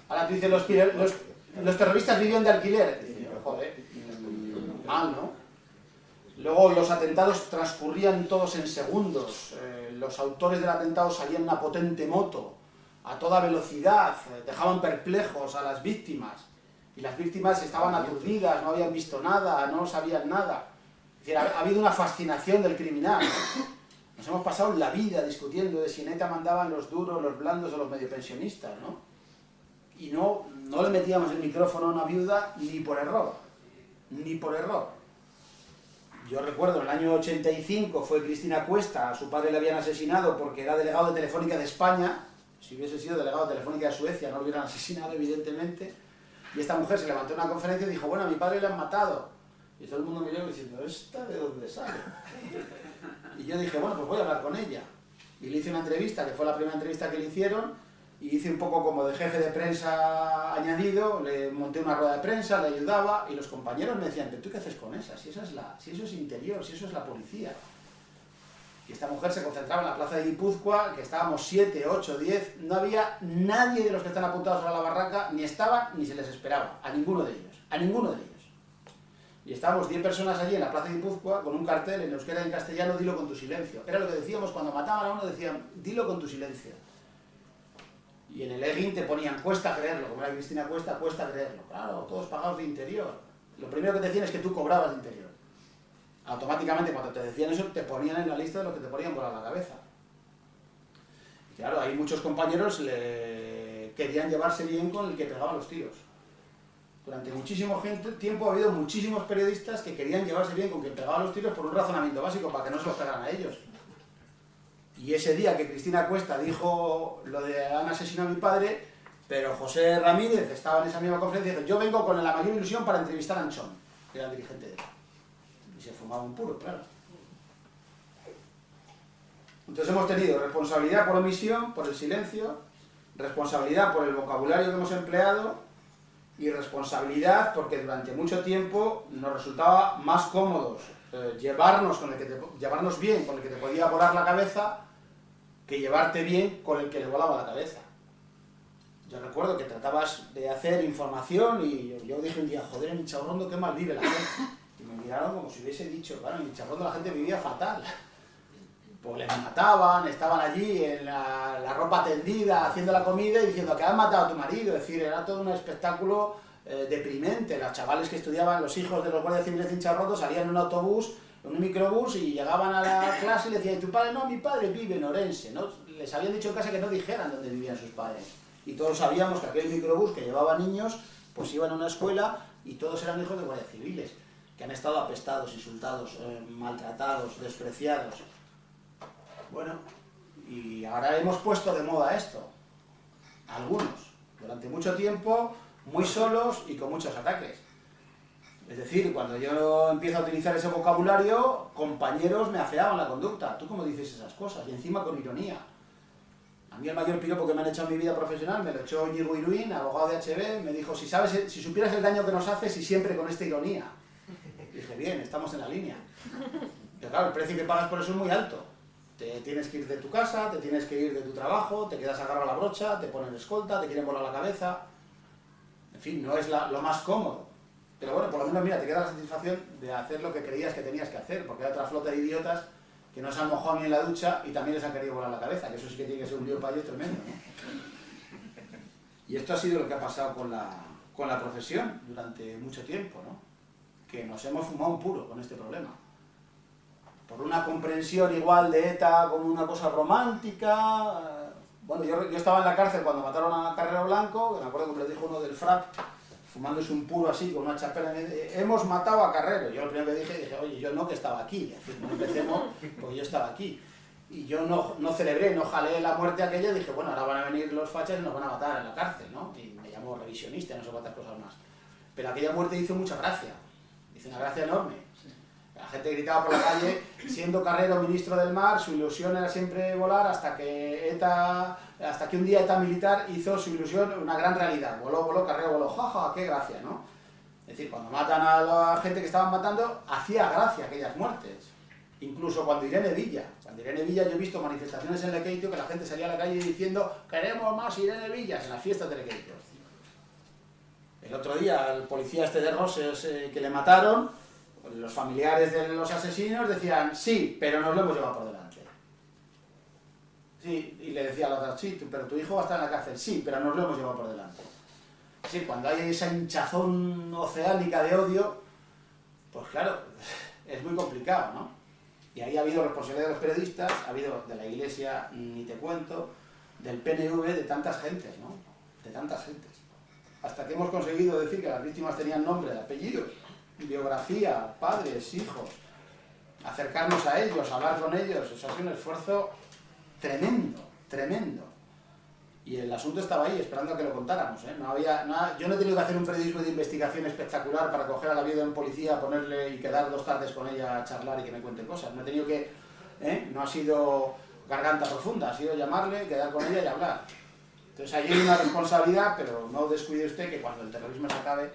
Ahora tú dices, los terroristas vivían de alquiler. Dice, joder, mal, ¿no? Luego los atentados transcurrían todos en segundos. Los autores del atentado salían en una potente moto, a toda velocidad, dejaban perplejos a las víctimas. Y las víctimas estaban aturdidas, no habían visto nada, no sabían nada. Es decir, ha habido una fascinación del criminal. Nos hemos pasado la vida discutiendo de si en ETA mandaban los duros, los blandos o los mediopensionistas, ¿no? Y no le metíamos el micrófono a una viuda ni por error. Ni por error. Yo recuerdo, en el año 85 fue Cristina Cuesta, a su padre le habían asesinado porque era delegado de Telefónica de España. Si hubiese sido delegado de Telefónica de Suecia no lo hubieran asesinado, evidentemente. Y esta mujer se levantó en una conferencia y dijo, bueno, a mi padre le han matado. Y todo el mundo miró diciendo, ¿esta de dónde sale? Y yo dije, bueno, pues voy a hablar con ella. Y le hice una entrevista, que fue la primera entrevista que le hicieron, y hice un poco como de jefe de prensa añadido, le monté una rueda de prensa, le ayudaba, y los compañeros me decían, ¿pero tú qué haces con esa? Si eso es interior, si eso es la policía. Y esta mujer se concentraba en la plaza de Guipúzcoa, que estábamos 7, 8, 10, no había nadie de los que están apuntados a la barraca, ni estaban ni se les esperaba, a ninguno de ellos. Y estábamos 10 personas allí en la plaza de Guipúzcoa con un cartel en euskera y en castellano, dilo con tu silencio. Era lo que decíamos cuando mataban a uno, decían, dilo con tu silencio. Y en el Egin te ponían, cuesta creerlo, como era Cristina Cuesta, cuesta creerlo. Claro, todos pagados de interior. Lo primero que te decían es que tú cobrabas de interior. Automáticamente cuando te decían eso te ponían en la lista de los que te ponían volar la cabeza. Y claro, hay muchos compañeros que querían llevarse bien con el que pegaba los tiros. Durante muchísimo tiempo ha habido muchísimos periodistas que querían llevarse bien con quien pegaba los tiros por un razonamiento básico, para que no se los pegaran a ellos. Y ese día que Cristina Cuesta dijo lo de han asesinado a mi padre, pero José Ramírez estaba en esa misma conferencia y dijo, yo vengo con la mayor ilusión para entrevistar a Anchón, que era el dirigente de él. Y se fumaba un puro, claro. Entonces hemos tenido responsabilidad por omisión, por el silencio, responsabilidad por el vocabulario que hemos empleado y responsabilidad porque durante mucho tiempo nos resultaba más cómodos llevarnos bien con el que te podía volar la cabeza que llevarte bien con el que le volaba la cabeza. Yo recuerdo que tratabas de hacer información y yo dije un día, joder, en Inchabrondo qué mal vive la gente. Y me miraron como si hubiese dicho, claro, en Inchabrondo la gente vivía fatal. Pues les mataban, estaban allí en la ropa tendida, haciendo la comida y diciendo que han matado a tu marido. Es decir, era todo un espectáculo deprimente. Los chavales que estudiaban, los hijos de los guardias civiles de Inchabrondo, salían en un autobús, en un microbús y llegaban a la clase y le decían, ¿y tu padre? No, mi padre vive en Orense, ¿no? Les habían dicho en casa que no dijeran dónde vivían sus padres. Y todos sabíamos que aquel microbús que llevaba niños, pues iban a una escuela y todos eran hijos de guardias civiles, que han estado apestados, insultados, maltratados, despreciados. Bueno, y ahora hemos puesto de moda esto. Algunos, durante mucho tiempo, muy solos y con muchos ataques. Es decir, cuando yo empiezo a utilizar ese vocabulario, compañeros me afeaban la conducta. ¿Tú cómo dices esas cosas? Y encima con ironía. A mí el mayor piropo que me han hecho en mi vida profesional me lo echó Íñigo Iruín, abogado de HB, me dijo, si supieras el daño que nos haces y siempre con esta ironía. Y dije, bien, estamos en la línea. Pero claro, el precio que pagas por eso es muy alto. Te tienes que ir de tu casa, te tienes que ir de tu trabajo, te quedas agarrado a la brocha, te ponen escolta, te quieren volar la cabeza. En fin, no es lo más cómodo. Pero bueno, por lo menos, mira, te queda la satisfacción de hacer lo que creías que tenías que hacer, porque hay otra flota de idiotas que no se han mojado ni en la ducha y también les han querido volar la cabeza, que eso sí que tiene que ser un lío para ellos tremendo, ¿no? Y esto ha sido lo que ha pasado con la profesión durante mucho tiempo, ¿no? Que nos hemos fumado un puro con este problema. Por una comprensión igual de ETA como una cosa romántica. Bueno, yo estaba en la cárcel cuando mataron a Carrero Blanco, que me acuerdo que me lo dijo uno del FRAP, fumándose un puro así, con una chapela, hemos matado a Carrero. Yo lo primero que dije, oye, yo no, que estaba aquí, es decir, no empecemos, porque yo estaba aquí. Y yo no celebré, no jalé la muerte aquella, dije, bueno, ahora van a venir los fachas y nos van a matar en la cárcel, ¿no? Y me llamó revisionista, no sé cuántas cosas más. Pero aquella muerte hizo mucha gracia, hizo una gracia enorme. La gente gritaba por la calle, siendo Carrero ministro del mar, su ilusión era siempre volar hasta que un día ETA militar hizo su ilusión una gran realidad. Voló, Carrero voló, jaja, qué gracia, ¿no? Es decir, cuando matan a la gente que estaban matando, hacía gracia aquellas muertes. Incluso cuando Irene Villa, yo he visto manifestaciones en Lekeitio que la gente salía a la calle diciendo queremos más Irene Villas en las fiestas de Lekeitio. El otro día, el policía este de Roses que le mataron, los familiares de los asesinos decían, sí, pero nos lo hemos llevado por delante. Sí, y le decía a la otra, sí, pero tu hijo va a estar en la cárcel. Sí, pero nos lo hemos llevado por delante. Sí, cuando hay esa hinchazón oceánica de odio, pues claro, es muy complicado, ¿no? Y ahí ha habido responsabilidad de los periodistas, ha habido de la Iglesia, ni te cuento, del PNV, de tantas gentes, ¿no? De tantas gentes. Hasta que hemos conseguido decir que las víctimas tenían nombre, apellidos, biografía, padres, hijos, acercarnos a ellos, hablar con ellos, eso ha sido un esfuerzo tremendo, tremendo. Y el asunto estaba ahí, esperando a que lo contáramos, ¿eh? No había nada, yo no he tenido que hacer un periodismo de investigación espectacular para coger a la viuda en policía, ponerle y quedar 2 tardes con ella a charlar y que me cuente cosas. No he tenido que, no ha sido garganta profunda, ha sido llamarle, quedar con ella y hablar. Entonces ahí hay una responsabilidad, pero no descuide usted que cuando el terrorismo se acabe,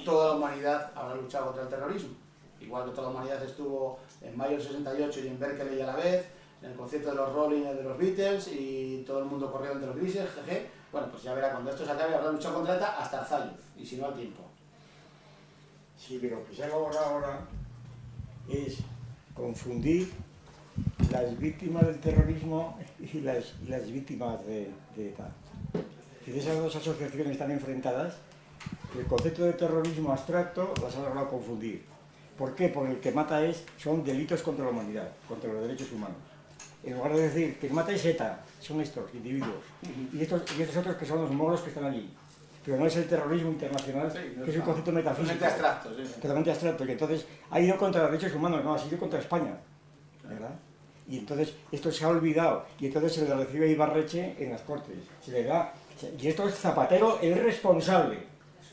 toda la humanidad habrá luchado contra el terrorismo. Igual que toda la humanidad estuvo en mayo del 68 y en Berkeley a la vez, en el concierto de los Rolling y de los Beatles, y todo el mundo corrió entre los grises, jeje. Bueno, pues ya verá, cuando esto se acabe habrá luchado contra ETA hasta Arzayuz, y si no al tiempo. Sí, pero lo que se ha logrado ahora es confundir las víctimas del terrorismo y las víctimas de ETA. Si esas dos asociaciones están enfrentadas, el concepto de terrorismo abstracto las ha logrado confundir. ¿Por qué? Porque el que mata son delitos contra la humanidad, contra los derechos humanos. En lugar de decir que el mata es ETA, son estos individuos. Y estos otros que son los moros que están allí. Pero no es el terrorismo internacional, sí, no, que es un concepto metafísico. Totalmente abstracto, sí. Totalmente abstracto, que entonces ha ido contra los derechos humanos, no, ha sido contra España, ¿verdad? Y entonces esto se ha olvidado, y entonces se le recibe a Ibarreche en las Cortes. Se le da, y esto es Zapatero el responsable.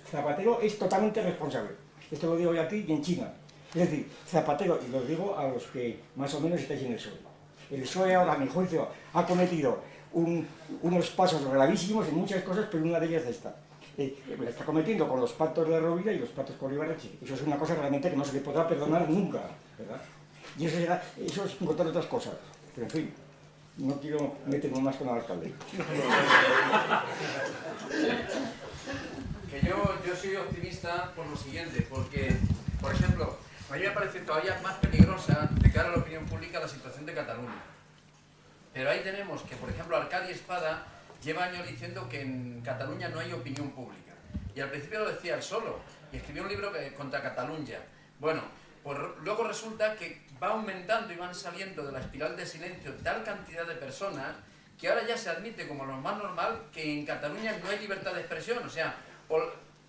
Zapatero es totalmente responsable. Esto lo digo yo aquí y en China. Es decir, Zapatero, y lo digo a los que más o menos estáis en el PSOE. El PSOE ahora, a mi juicio, ha cometido unos pasos gravísimos en muchas cosas, pero una de ellas es esta. La está cometiendo con los pactos de Rovira y los pactos con Ibarreche. Eso es una cosa realmente que no se le podrá perdonar nunca, ¿verdad? Y eso es encontrar otras cosas. Pero en fin, no quiero meterme más con el alcalde. Que yo soy optimista por lo siguiente, porque, por ejemplo, a mí me parece todavía más peligrosa de cara a la opinión pública la situación de Cataluña. Pero ahí tenemos que, por ejemplo, Arcadi Espada lleva años diciendo que en Cataluña no hay opinión pública. Y al principio lo decía él solo, y escribió un libro contra Cataluña. Bueno, pues luego resulta que va aumentando y van saliendo de la espiral de silencio tal cantidad de personas que ahora ya se admite como lo más normal que en Cataluña no hay libertad de expresión. O sea,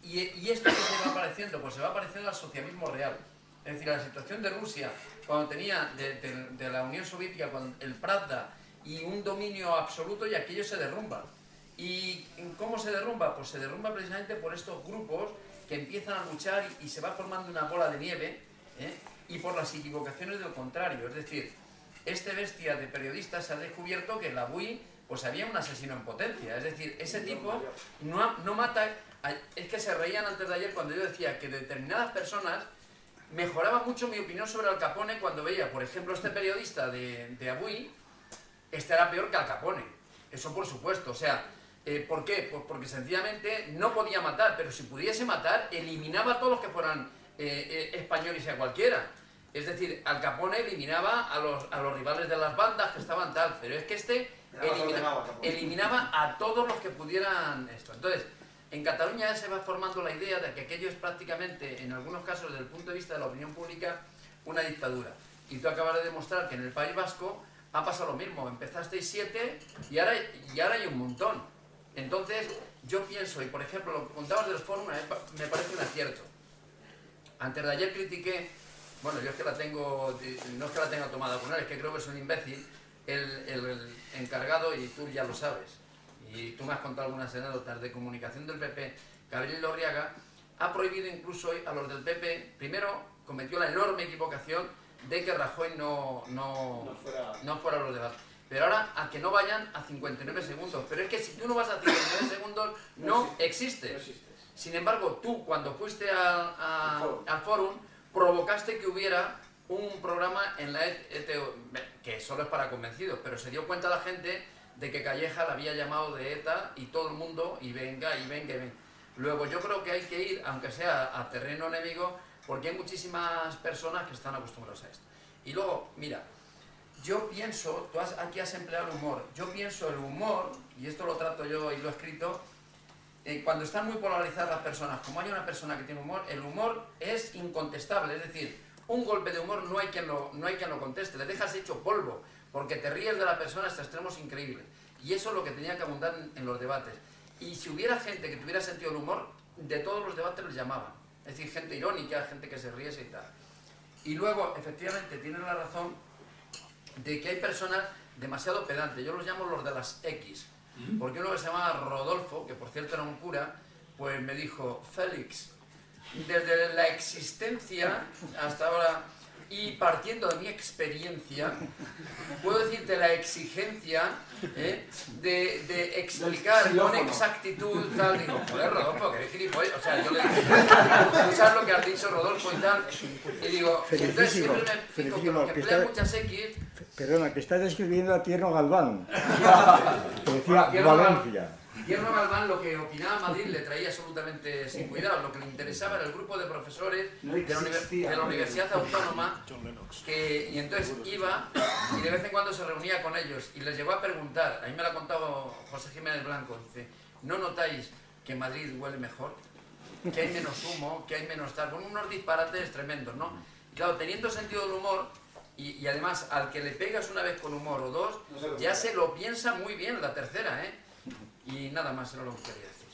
y esto que se va apareciendo, pues se va apareciendo al socialismo real. Es decir, la situación de Rusia, cuando tenía de la Unión Soviética, con el Pravda y un dominio absoluto, y aquello se derrumba. ¿Y cómo se derrumba? Pues se derrumba precisamente por estos grupos que empiezan a luchar y se va formando una bola de nieve, y por las equivocaciones del contrario. Es decir, este bestia de periodista se ha descubierto que en la BUI pues había un asesino en potencia. Es decir, ese tipo no mata... Es que se reían antes de ayer cuando yo decía que determinadas personas mejoraba mucho mi opinión sobre Al Capone cuando veía, por ejemplo, este periodista de ABUI, este era peor que Al Capone. Eso por supuesto. O sea, ¿Por qué? Pues porque sencillamente no podía matar, pero si pudiese matar, eliminaba a todos los que fueran españoles y a cualquiera. Es decir, Al Capone eliminaba a los rivales de las bandas que estaban tal, pero es que este eliminaba a todos los que pudieran esto. Entonces, en Cataluña ya se va formando la idea de que aquello es prácticamente, en algunos casos, desde el punto de vista de la opinión pública, una dictadura. Y tú acabas de demostrar que en el País Vasco ha pasado lo mismo. Empezasteis 7 y ahora hay un montón. Entonces, yo pienso, y por ejemplo, lo que contabas de los foros me parece un acierto. Antes de ayer critiqué, bueno, yo es que la tengo, no es que la tenga tomada con él, es que creo que es un imbécil, el encargado, y tú ya lo sabes, y tú me has contado algunas anécdotas de comunicación del PP, Gabriel Lorriaga, ha prohibido incluso a los del PP, primero cometió la enorme equivocación de que Rajoy no fuera a los debates. Pero ahora a que no vayan a 59 segundos. Pero es que si tú no vas a 59 segundos, no existes. Sin embargo, tú cuando fuiste al fórum, provocaste que hubiera un programa en la ETO, que solo es para convencidos, pero se dio cuenta la gente de que Calleja la había llamado de ETA y todo el mundo, y venga, y venga, y venga. Luego yo creo que hay que ir, aunque sea a terreno enemigo, porque hay muchísimas personas que están acostumbradas a esto. Y luego, mira, yo pienso, aquí has empleado el humor, yo pienso el humor, y esto lo trato yo y lo he escrito, cuando están muy polarizadas las personas, como hay una persona que tiene humor, el humor es incontestable, es decir, un golpe de humor no hay quien lo conteste, le dejas hecho polvo, porque te ríes de la persona hasta extremos increíbles. Y eso es lo que tenía que abundar en los debates. Y si hubiera gente que tuviera sentido del humor, de todos los debates les llamaban. Es decir, gente irónica, gente que se riese y tal. Y luego, efectivamente, tienen la razón de que hay personas demasiado pedantes. Yo los llamo los de las X. Porque uno que se llamaba Rodolfo, que por cierto era un cura, pues me dijo, Félix, desde la existencia hasta ahora, y partiendo de mi experiencia, puedo decirte la exigencia de explicar con exactitud tal. Digo, joder, Rodolfo, que eres gilipollas. O sea, yo le dije, ¿tú sabes lo que has dicho, Rodolfo, y tal? Y digo, entonces siempre me explico que los que emplean muchas X... Perdona, que estás describiendo a Tierno Galván. Que decía Valencia. Tierno Galván lo que opinaba Madrid le traía absolutamente sin cuidado. Lo que le interesaba era el grupo de profesores de la Universidad Autónoma, y entonces iba y de vez en cuando se reunía con ellos y les llegó a preguntar, a mí me lo ha contado José Jiménez Blanco, dice, ¿no notáis que Madrid huele mejor? Que hay menos humo, que hay menos tal, con unos disparates tremendos, ¿no? Y claro, teniendo sentido del humor, y además al que le pegas una vez con humor o dos, ya se lo piensa muy bien la tercera, ¿eh? Y nada más, era lo que quería decir.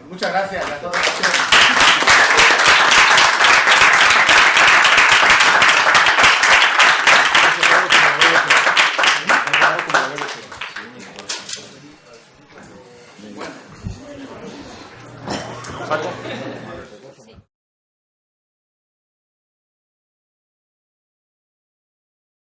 Muchas gracias a todos. Bueno.